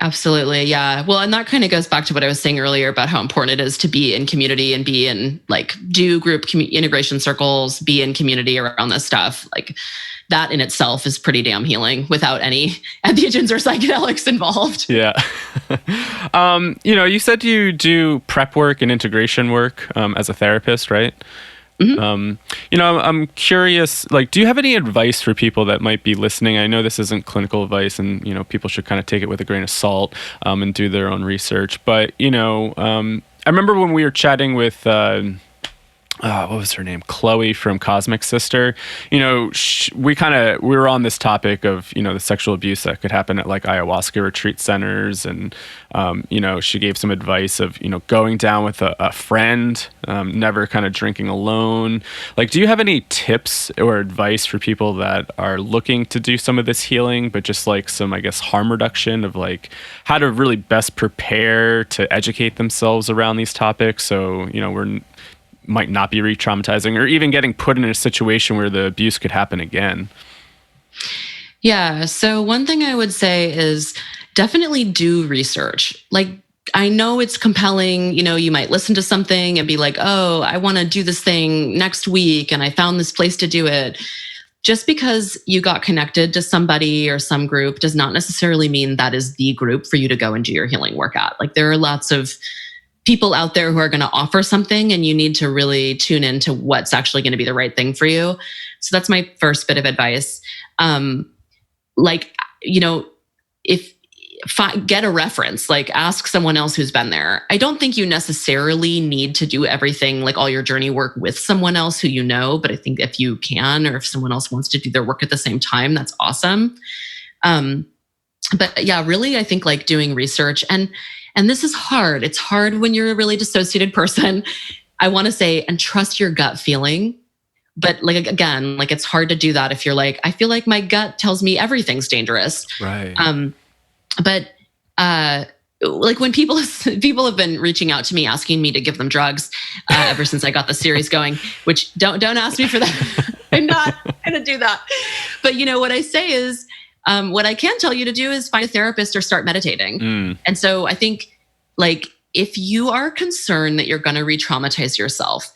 Absolutely. Yeah. Well, and that kind of goes back to what I was saying earlier about how important it is to be in community and be in like do group integration circles, be in community around this stuff. Like that in itself is pretty damn healing without any entheogens or psychedelics involved. Yeah. You said you do prep work and integration work as a therapist, right? Mm-hmm. I'm curious, like, do you have any advice for people that might be listening? I know this isn't clinical advice and, people should kind of take it with a grain of salt and do their own research. But, I remember when we were chatting with, what was her name? Chloe from Cosmic Sister. We were on this topic of, the sexual abuse that could happen at like ayahuasca retreat centers. And, she gave some advice of, going down with a friend, never kind of drinking alone. Like, do you have any tips or advice for people that are looking to do some of this healing, but just like some, I guess, harm reduction of like how to really best prepare to educate themselves around these topics? So, we're might not be re-traumatizing or even getting put in a situation where the abuse could happen again? Yeah. So one thing I would say is definitely do research. Like, I know it's compelling, you might listen to something and be like, oh, I want to do this thing next week and I found this place to do it. Just because you got connected to somebody or some group does not necessarily mean that is the group for you to go and do your healing work at. Like, there are lots of people out there who are going to offer something and you need to really tune into what's actually going to be the right thing for you. So that's my first bit of advice. Get a reference, like ask someone else who's been there. I don't think you necessarily need to do everything, like all your journey work with someone else who but I think if you can, or if someone else wants to do their work at the same time, that's awesome. But yeah, really, I think like doing research and this is hard. It's hard when you're a really dissociated person. I want to say, and trust your gut feeling. But like, again, like it's hard to do that if you're like, I feel like my gut tells me everything's dangerous. Right. Like when people have been reaching out to me, asking me to give them drugs ever since I got the series going, which don't ask me for that. I'm not going to do that. But what I say is, what I can tell you to do is find a therapist or start meditating. And so I think, like, if you are concerned that you're going to re-traumatize yourself,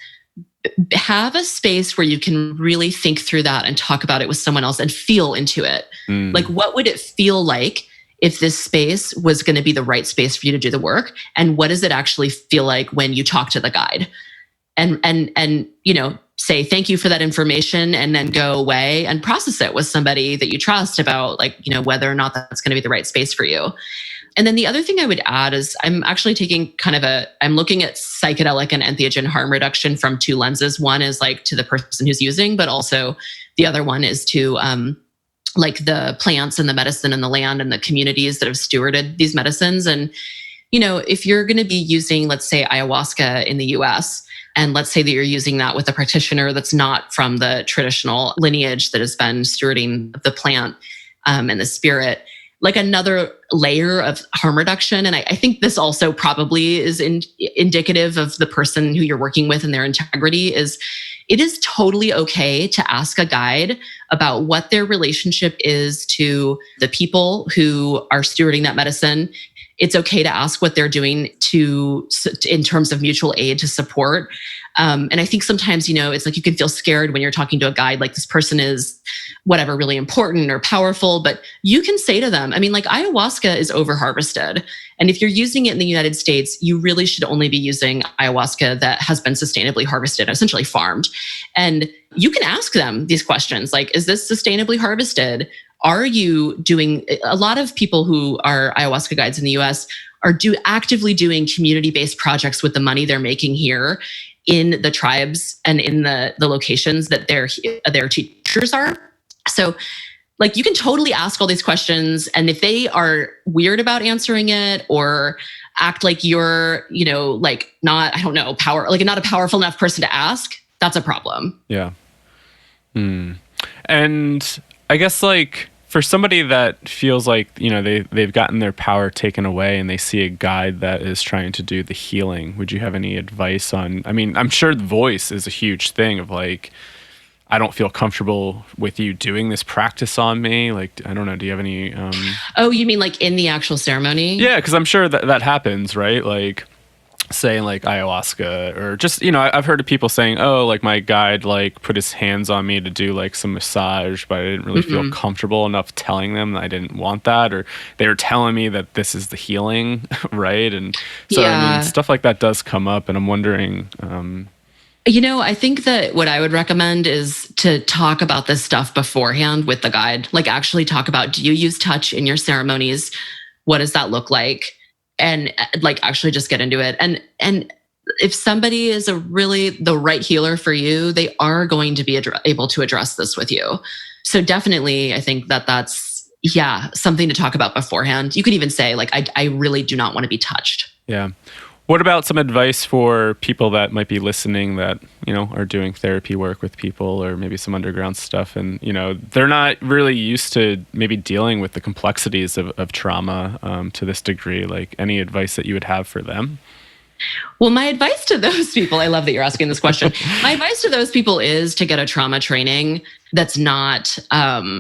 have a space where you can really think through that and talk about it with someone else and feel into it. Like, what would it feel like if this space was going to be the right space for you to do the work? And what does it actually feel like when you talk to the guide? And say thank you for that information and then go away and process it with somebody that you trust about whether or not that's going to be the right space for you. And then the other thing I would add is I'm actually taking I'm looking at psychedelic and entheogen harm reduction from two lenses. One is like to the person who's using, but also the other one is to like the plants and the medicine and the land and the communities that have stewarded these medicines. And, if you're going to be using, let's say, ayahuasca in the US, and let's say that you're using that with a practitioner that's not from the traditional lineage that has been stewarding the plant and the spirit, like another layer of harm reduction. And I think this also probably is indicative of the person who you're working with and their integrity is it is totally okay to ask a guide about what their relationship is to the people who are stewarding that medicine. It's okay to ask what they're doing in terms of mutual aid to support. And I think sometimes, it's like you can feel scared when you're talking to a guide, like this person is whatever, really important or powerful, but you can say to them, like ayahuasca is over harvested. And if you're using it in the United States, you really should only be using ayahuasca that has been sustainably harvested, essentially farmed. And you can ask them these questions, like, is this sustainably harvested? Are you doing, a lot of people who are ayahuasca guides in the US are actively doing community-based projects with the money they're making here in the tribes and in the locations that their teachers are. So like you can totally ask all these questions. And if they are weird about answering it or act like you're, like not, I don't know, not a powerful enough person to ask, that's a problem. Yeah. And I guess like for somebody that feels like, they've gotten their power taken away and they see a guide that is trying to do the healing, would you have any advice on, I mean, I'm sure the voice is a huge thing of like, I don't feel comfortable with you doing this practice on me. Like, I don't know. Do you have any... Oh, you mean like in the actual ceremony? Yeah, because I'm sure that happens, right? Like saying like ayahuasca or just, I've heard of people saying, oh, like my guide like put his hands on me to do like some massage, but I didn't really feel comfortable enough telling them that I didn't want that, or they were telling me that this is the healing, right? And so I mean, stuff like that does come up, and I'm wondering... I think that what I would recommend is to talk about this stuff beforehand with the guide. Like actually talk about, do you use touch in your ceremonies? What does that look like? And like actually just get into it. And if somebody is really the right healer for you, they are going to be able to address this with you. So definitely, I think that's something to talk about beforehand. You could even say like, I really do not want to be touched. Yeah. What about some advice for people that might be listening that, are doing therapy work with people or maybe some underground stuff and, they're not really used to maybe dealing with the complexities of trauma to this degree? Like any advice that you would have for them? Well, my advice to those people, I love that you're asking this question. My advice to those people is to get a trauma training that's not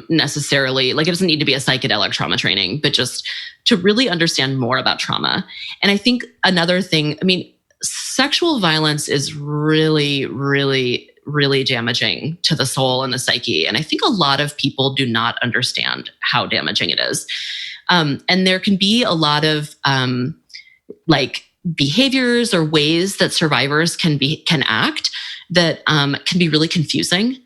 necessarily, like it doesn't need to be a psychedelic trauma training, but just to really understand more about trauma. And I think another thing, I mean, sexual violence is really, really, really damaging to the soul and the psyche. And I think a lot of people do not understand how damaging it is. And there can be a lot of like behaviors or ways that survivors can act that can be really confusing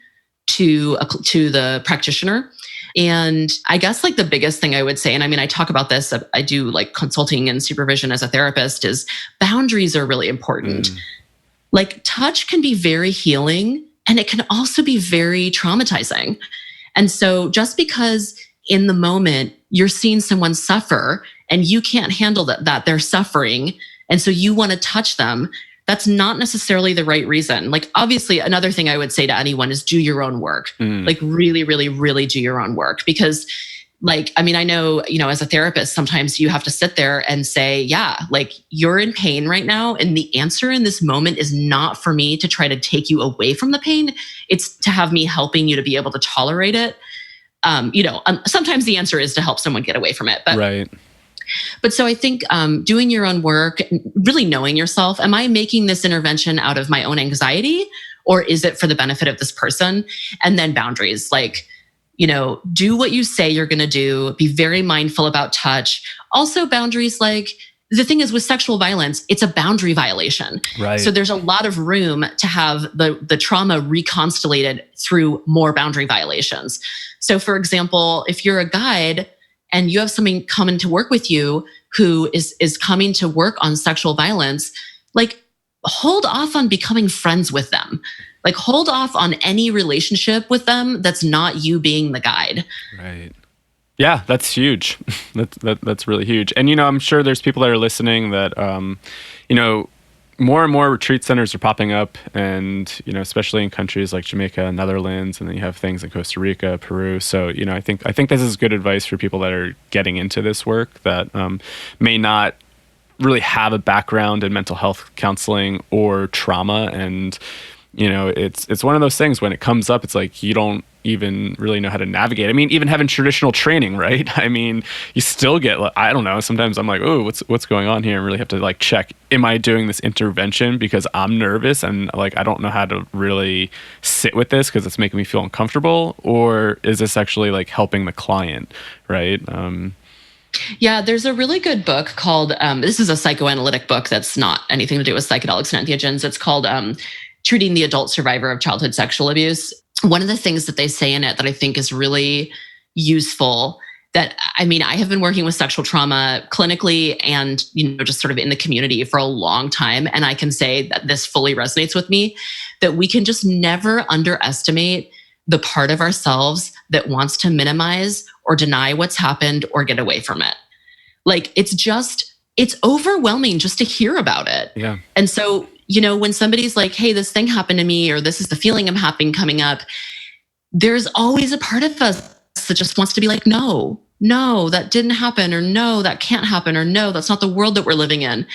to the practitioner. And I guess like the biggest thing I would say, and I mean, I talk about this, I do like consulting and supervision as a therapist, is boundaries are really important. Like touch can be very healing and it can also be very traumatizing. And so just because in the moment you're seeing someone suffer and you can't handle that they're suffering, and so you want to touch them, that's not necessarily the right reason. Like, obviously, another thing I would say to anyone is do your own work. Like, really, really, really do your own work. Because, like, I mean, I know, as a therapist, sometimes you have to sit there and say, yeah, like, you're in pain right now. And the answer in this moment is not for me to try to take you away from the pain. It's to have me helping you to be able to tolerate it. Sometimes the answer is to help someone get away from it. But right. But so I think doing your own work, really knowing yourself, am I making this intervention out of my own anxiety or is it for the benefit of this person? And then boundaries, like, do what you say you're going to do, be very mindful about touch. Also boundaries, like the thing is with sexual violence, it's a boundary violation. Right. So there's a lot of room to have the trauma reconstellated through more boundary violations. So for example, if you're a guide, and you have somebody coming to work with you who is coming to work on sexual violence, like hold off on becoming friends with them. Like hold off on any relationship with them that's not you being the guide. Right. Yeah, that's huge. That's really huge. And, I'm sure there's people that are listening that, more and more retreat centers are popping up and, especially in countries like Jamaica, Netherlands, and then you have things in Costa Rica, Peru. So, I think this is good advice for people that are getting into this work that may not really have a background in mental health counseling or trauma. And, it's one of those things when it comes up, it's like you don't even really know how to navigate. I mean, even having traditional training, right? I mean, you still get, I don't know, sometimes I'm like, oh, what's going on here? And really have to like check, am I doing this intervention because I'm nervous and like I don't know how to really sit with this because it's making me feel uncomfortable, or is this actually like helping the client, right? Yeah, there's a really good book called, this is a psychoanalytic book that's not anything to do with psychedelics and entheogens. It's called Treating the Adult Survivor of Childhood Sexual Abuse. One of the things that they say in it that I think is really useful, that, I mean, I have been working with sexual trauma clinically and, just sort of in the community for a long time. And I can say that this fully resonates with me, that we can just never underestimate the part of ourselves that wants to minimize or deny what's happened or get away from it. Like, it's just it's overwhelming just to hear about it. Yeah. And so, when somebody's like, hey, this thing happened to me, or this is the feeling I'm having coming up, there's always a part of us that just wants to be like, no, that didn't happen, or no, that can't happen, or no, that's not the world that we're living in.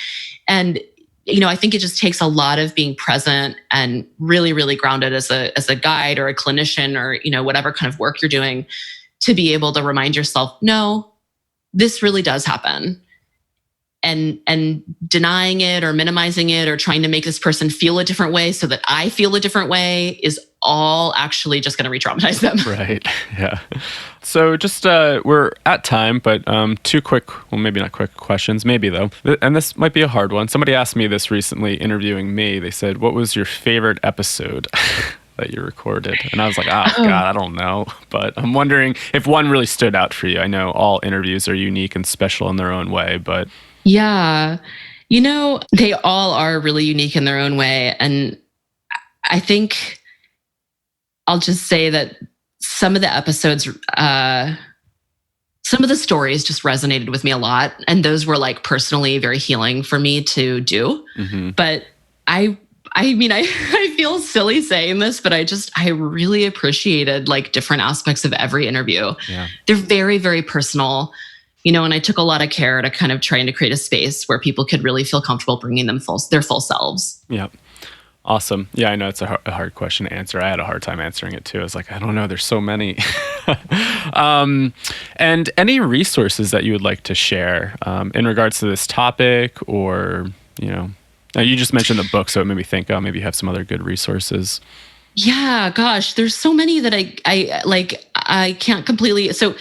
And I think it just takes a lot of being present and really, really grounded as a guide or a clinician, or whatever kind of work you're doing, to be able to remind yourself, no, this really does happen. And denying it or minimizing it or trying to make this person feel a different way so that I feel a different way is all actually just going to re-traumatize them. Right. Yeah. So just we're at time, but two quick, well, maybe not quick questions, maybe though. And this might be a hard one. Somebody asked me this recently interviewing me. They said, what was your favorite episode that you recorded? And I was like, God, I don't know. But I'm wondering if one really stood out for you. I know all interviews are unique and special in their own way, but... Yeah. They all are really unique in their own way. And I think I'll just say that some of the episodes, some of the stories just resonated with me a lot. And those were like personally very healing for me to do. Mm-hmm. But I feel silly saying this, but I really appreciated like different aspects of every interview. Yeah. They're very, very personal. And I took a lot of care to kind of trying to create a space where people could really feel comfortable bringing their full selves. Yeah. Awesome. Yeah, I know it's a hard question to answer. I had a hard time answering it too. I was like, I don't know. There's so many. And any resources that you would like to share in regards to this topic, or, you just mentioned the book, so it made me think, maybe you have some other good resources. Yeah, gosh, there's so many that I can't completely. So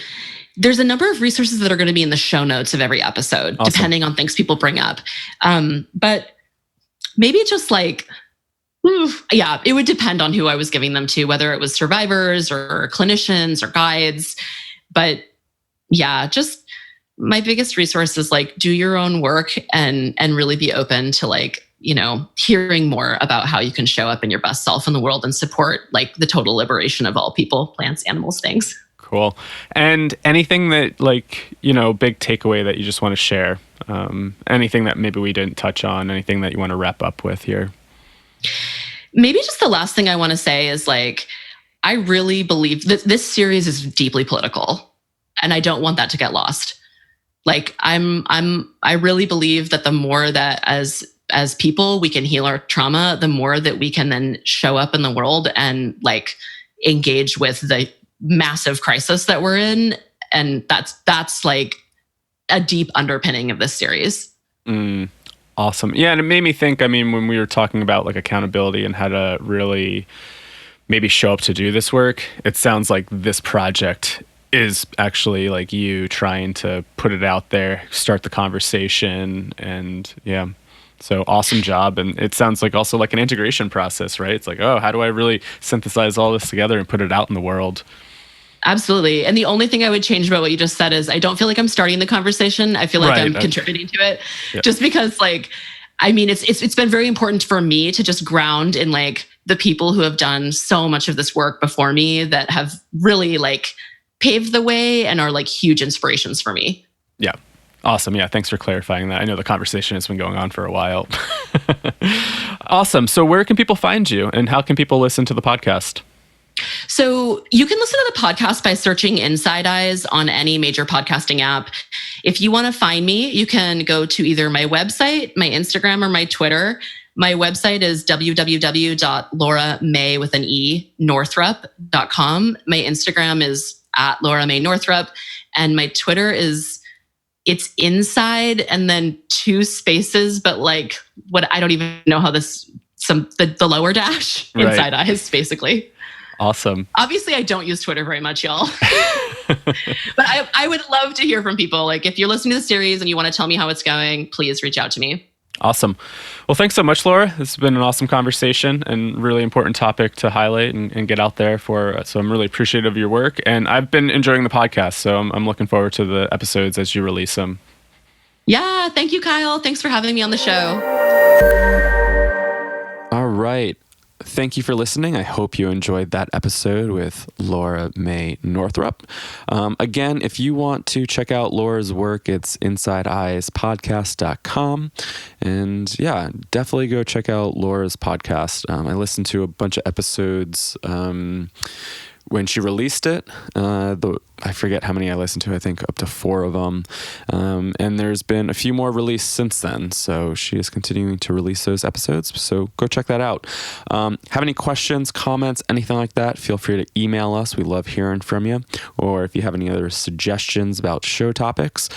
there's a number of resources that are going to be in the show notes of every episode, awesome, depending on things people bring up. But maybe just like, it would depend on who I was giving them to, whether it was survivors or clinicians or guides. But yeah, just my biggest resource is like, do your own work and really be open to like, hearing more about how you can show up in your best self in the world and support like the total liberation of all people, plants, animals, things. Cool. And anything that big takeaway that you just want to share, anything that maybe we didn't touch on, anything that you want to wrap up with here? Maybe just the last thing I want to say is like, I really believe that this series is deeply political, and I don't want that to get lost. Like I really believe that the more that as people we can heal our trauma, the more that we can then show up in the world and like engage with the massive crisis that we're in. And that's like a deep underpinning of this series. Awesome. Yeah. And it made me think, when we were talking about like accountability and how to really maybe show up to do this work, it sounds like this project is actually like you trying to put it out there, start the conversation, and yeah. So awesome job. And it sounds like also like an integration process, right? It's like, how do I really synthesize all this together and put it out in the world? Absolutely. And the only thing I would change about what you just said is I don't feel like I'm starting the conversation. I feel like I'm contributing to it, just because like, it's been very important for me to just ground in like the people who have done so much of this work before me that have really like paved the way and are like huge inspirations for me. Yeah. Awesome. Yeah. Thanks for clarifying that. I know the conversation has been going on for a while. Awesome. So where can people find you, and how can people listen to the podcast? So you can listen to the podcast by searching Inside Eyes on any major podcasting app. If you want to find me, you can go to either my website, my Instagram, or my Twitter. My website is www.lauramay.northrup.com. My Instagram is @LauraMayNorthrup. And my Twitter it's inside and then 2 spaces, but like I don't even know how the lower dash, right. Inside Eyes, basically. Awesome. Obviously, I don't use Twitter very much, y'all. But I would love to hear from people. Like, if you're listening to the series and you want to tell me how it's going, please reach out to me. Awesome. Well, thanks so much, Laura. This has been an awesome conversation and really important topic to highlight and get out there for. So I'm really appreciative of your work. And I've been enjoying the podcast. So I'm looking forward to the episodes as you release them. Yeah. Thank you, Kyle. Thanks for having me on the show. All right. thank you for listening. I hope you enjoyed that episode with Laura Northrup. Again, if you want to check out Laura's work, it's insideeyespodcast.com. And yeah, definitely go check out Laura's podcast. I listened to a bunch of episodes when she released it. I forget how many I listened to, I think up to 4 of them. And there's been a few more released since then. So she is continuing to release those episodes. So go check that out. Have any questions, comments, anything like that, feel free to email us. We love hearing from you. Or if you have any other suggestions about show topics,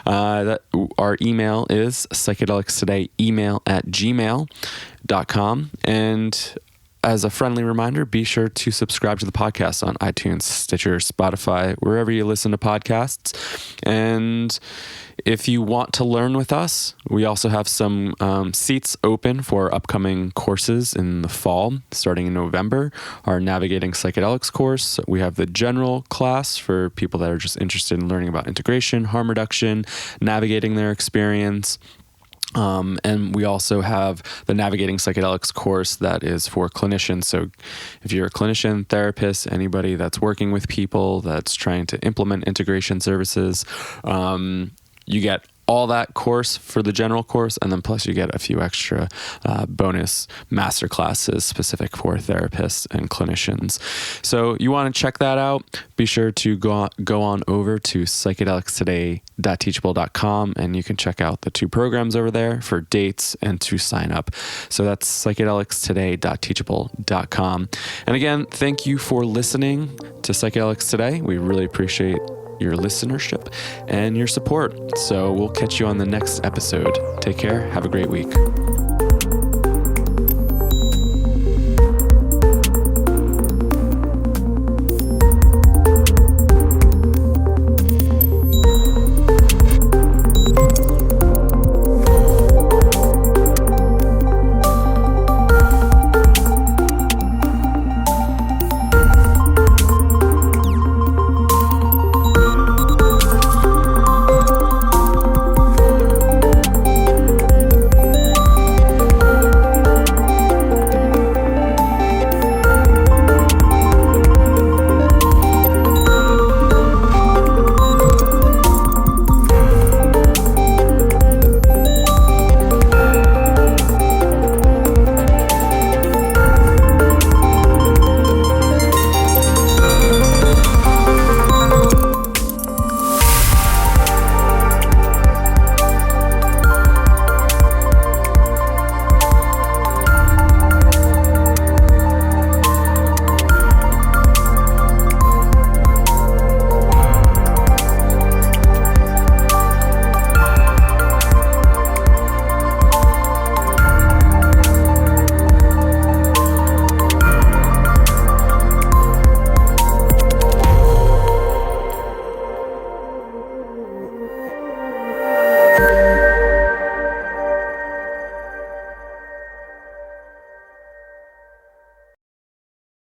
our email is psychedelicstodayemail@gmail.com. And as a friendly reminder, be sure to subscribe to the podcast on iTunes, Stitcher, Spotify, wherever you listen to podcasts. And if you want to learn with us, we also have some seats open for upcoming courses in the fall, starting in November. Our Navigating Psychedelics course. We have the general class for people that are just interested in learning about integration, harm reduction, navigating their experience. And we also have the Navigating Psychedelics course that is for clinicians. So if you're a clinician, therapist, anybody that's working with people, that's trying to implement integration services, you get all that course for the general course, and then plus you get a few extra bonus master classes specific for therapists and clinicians. So you want to check that out, be sure to go on over to psychedelicstoday.teachable.com, and you can check out the 2 programs over there for dates and to sign up. So that's psychedelicstoday.teachable.com. And again, thank you for listening to Psychedelics Today. We really appreciate your listenership and your support. So we'll catch you on the next episode. Take care. Have a great week.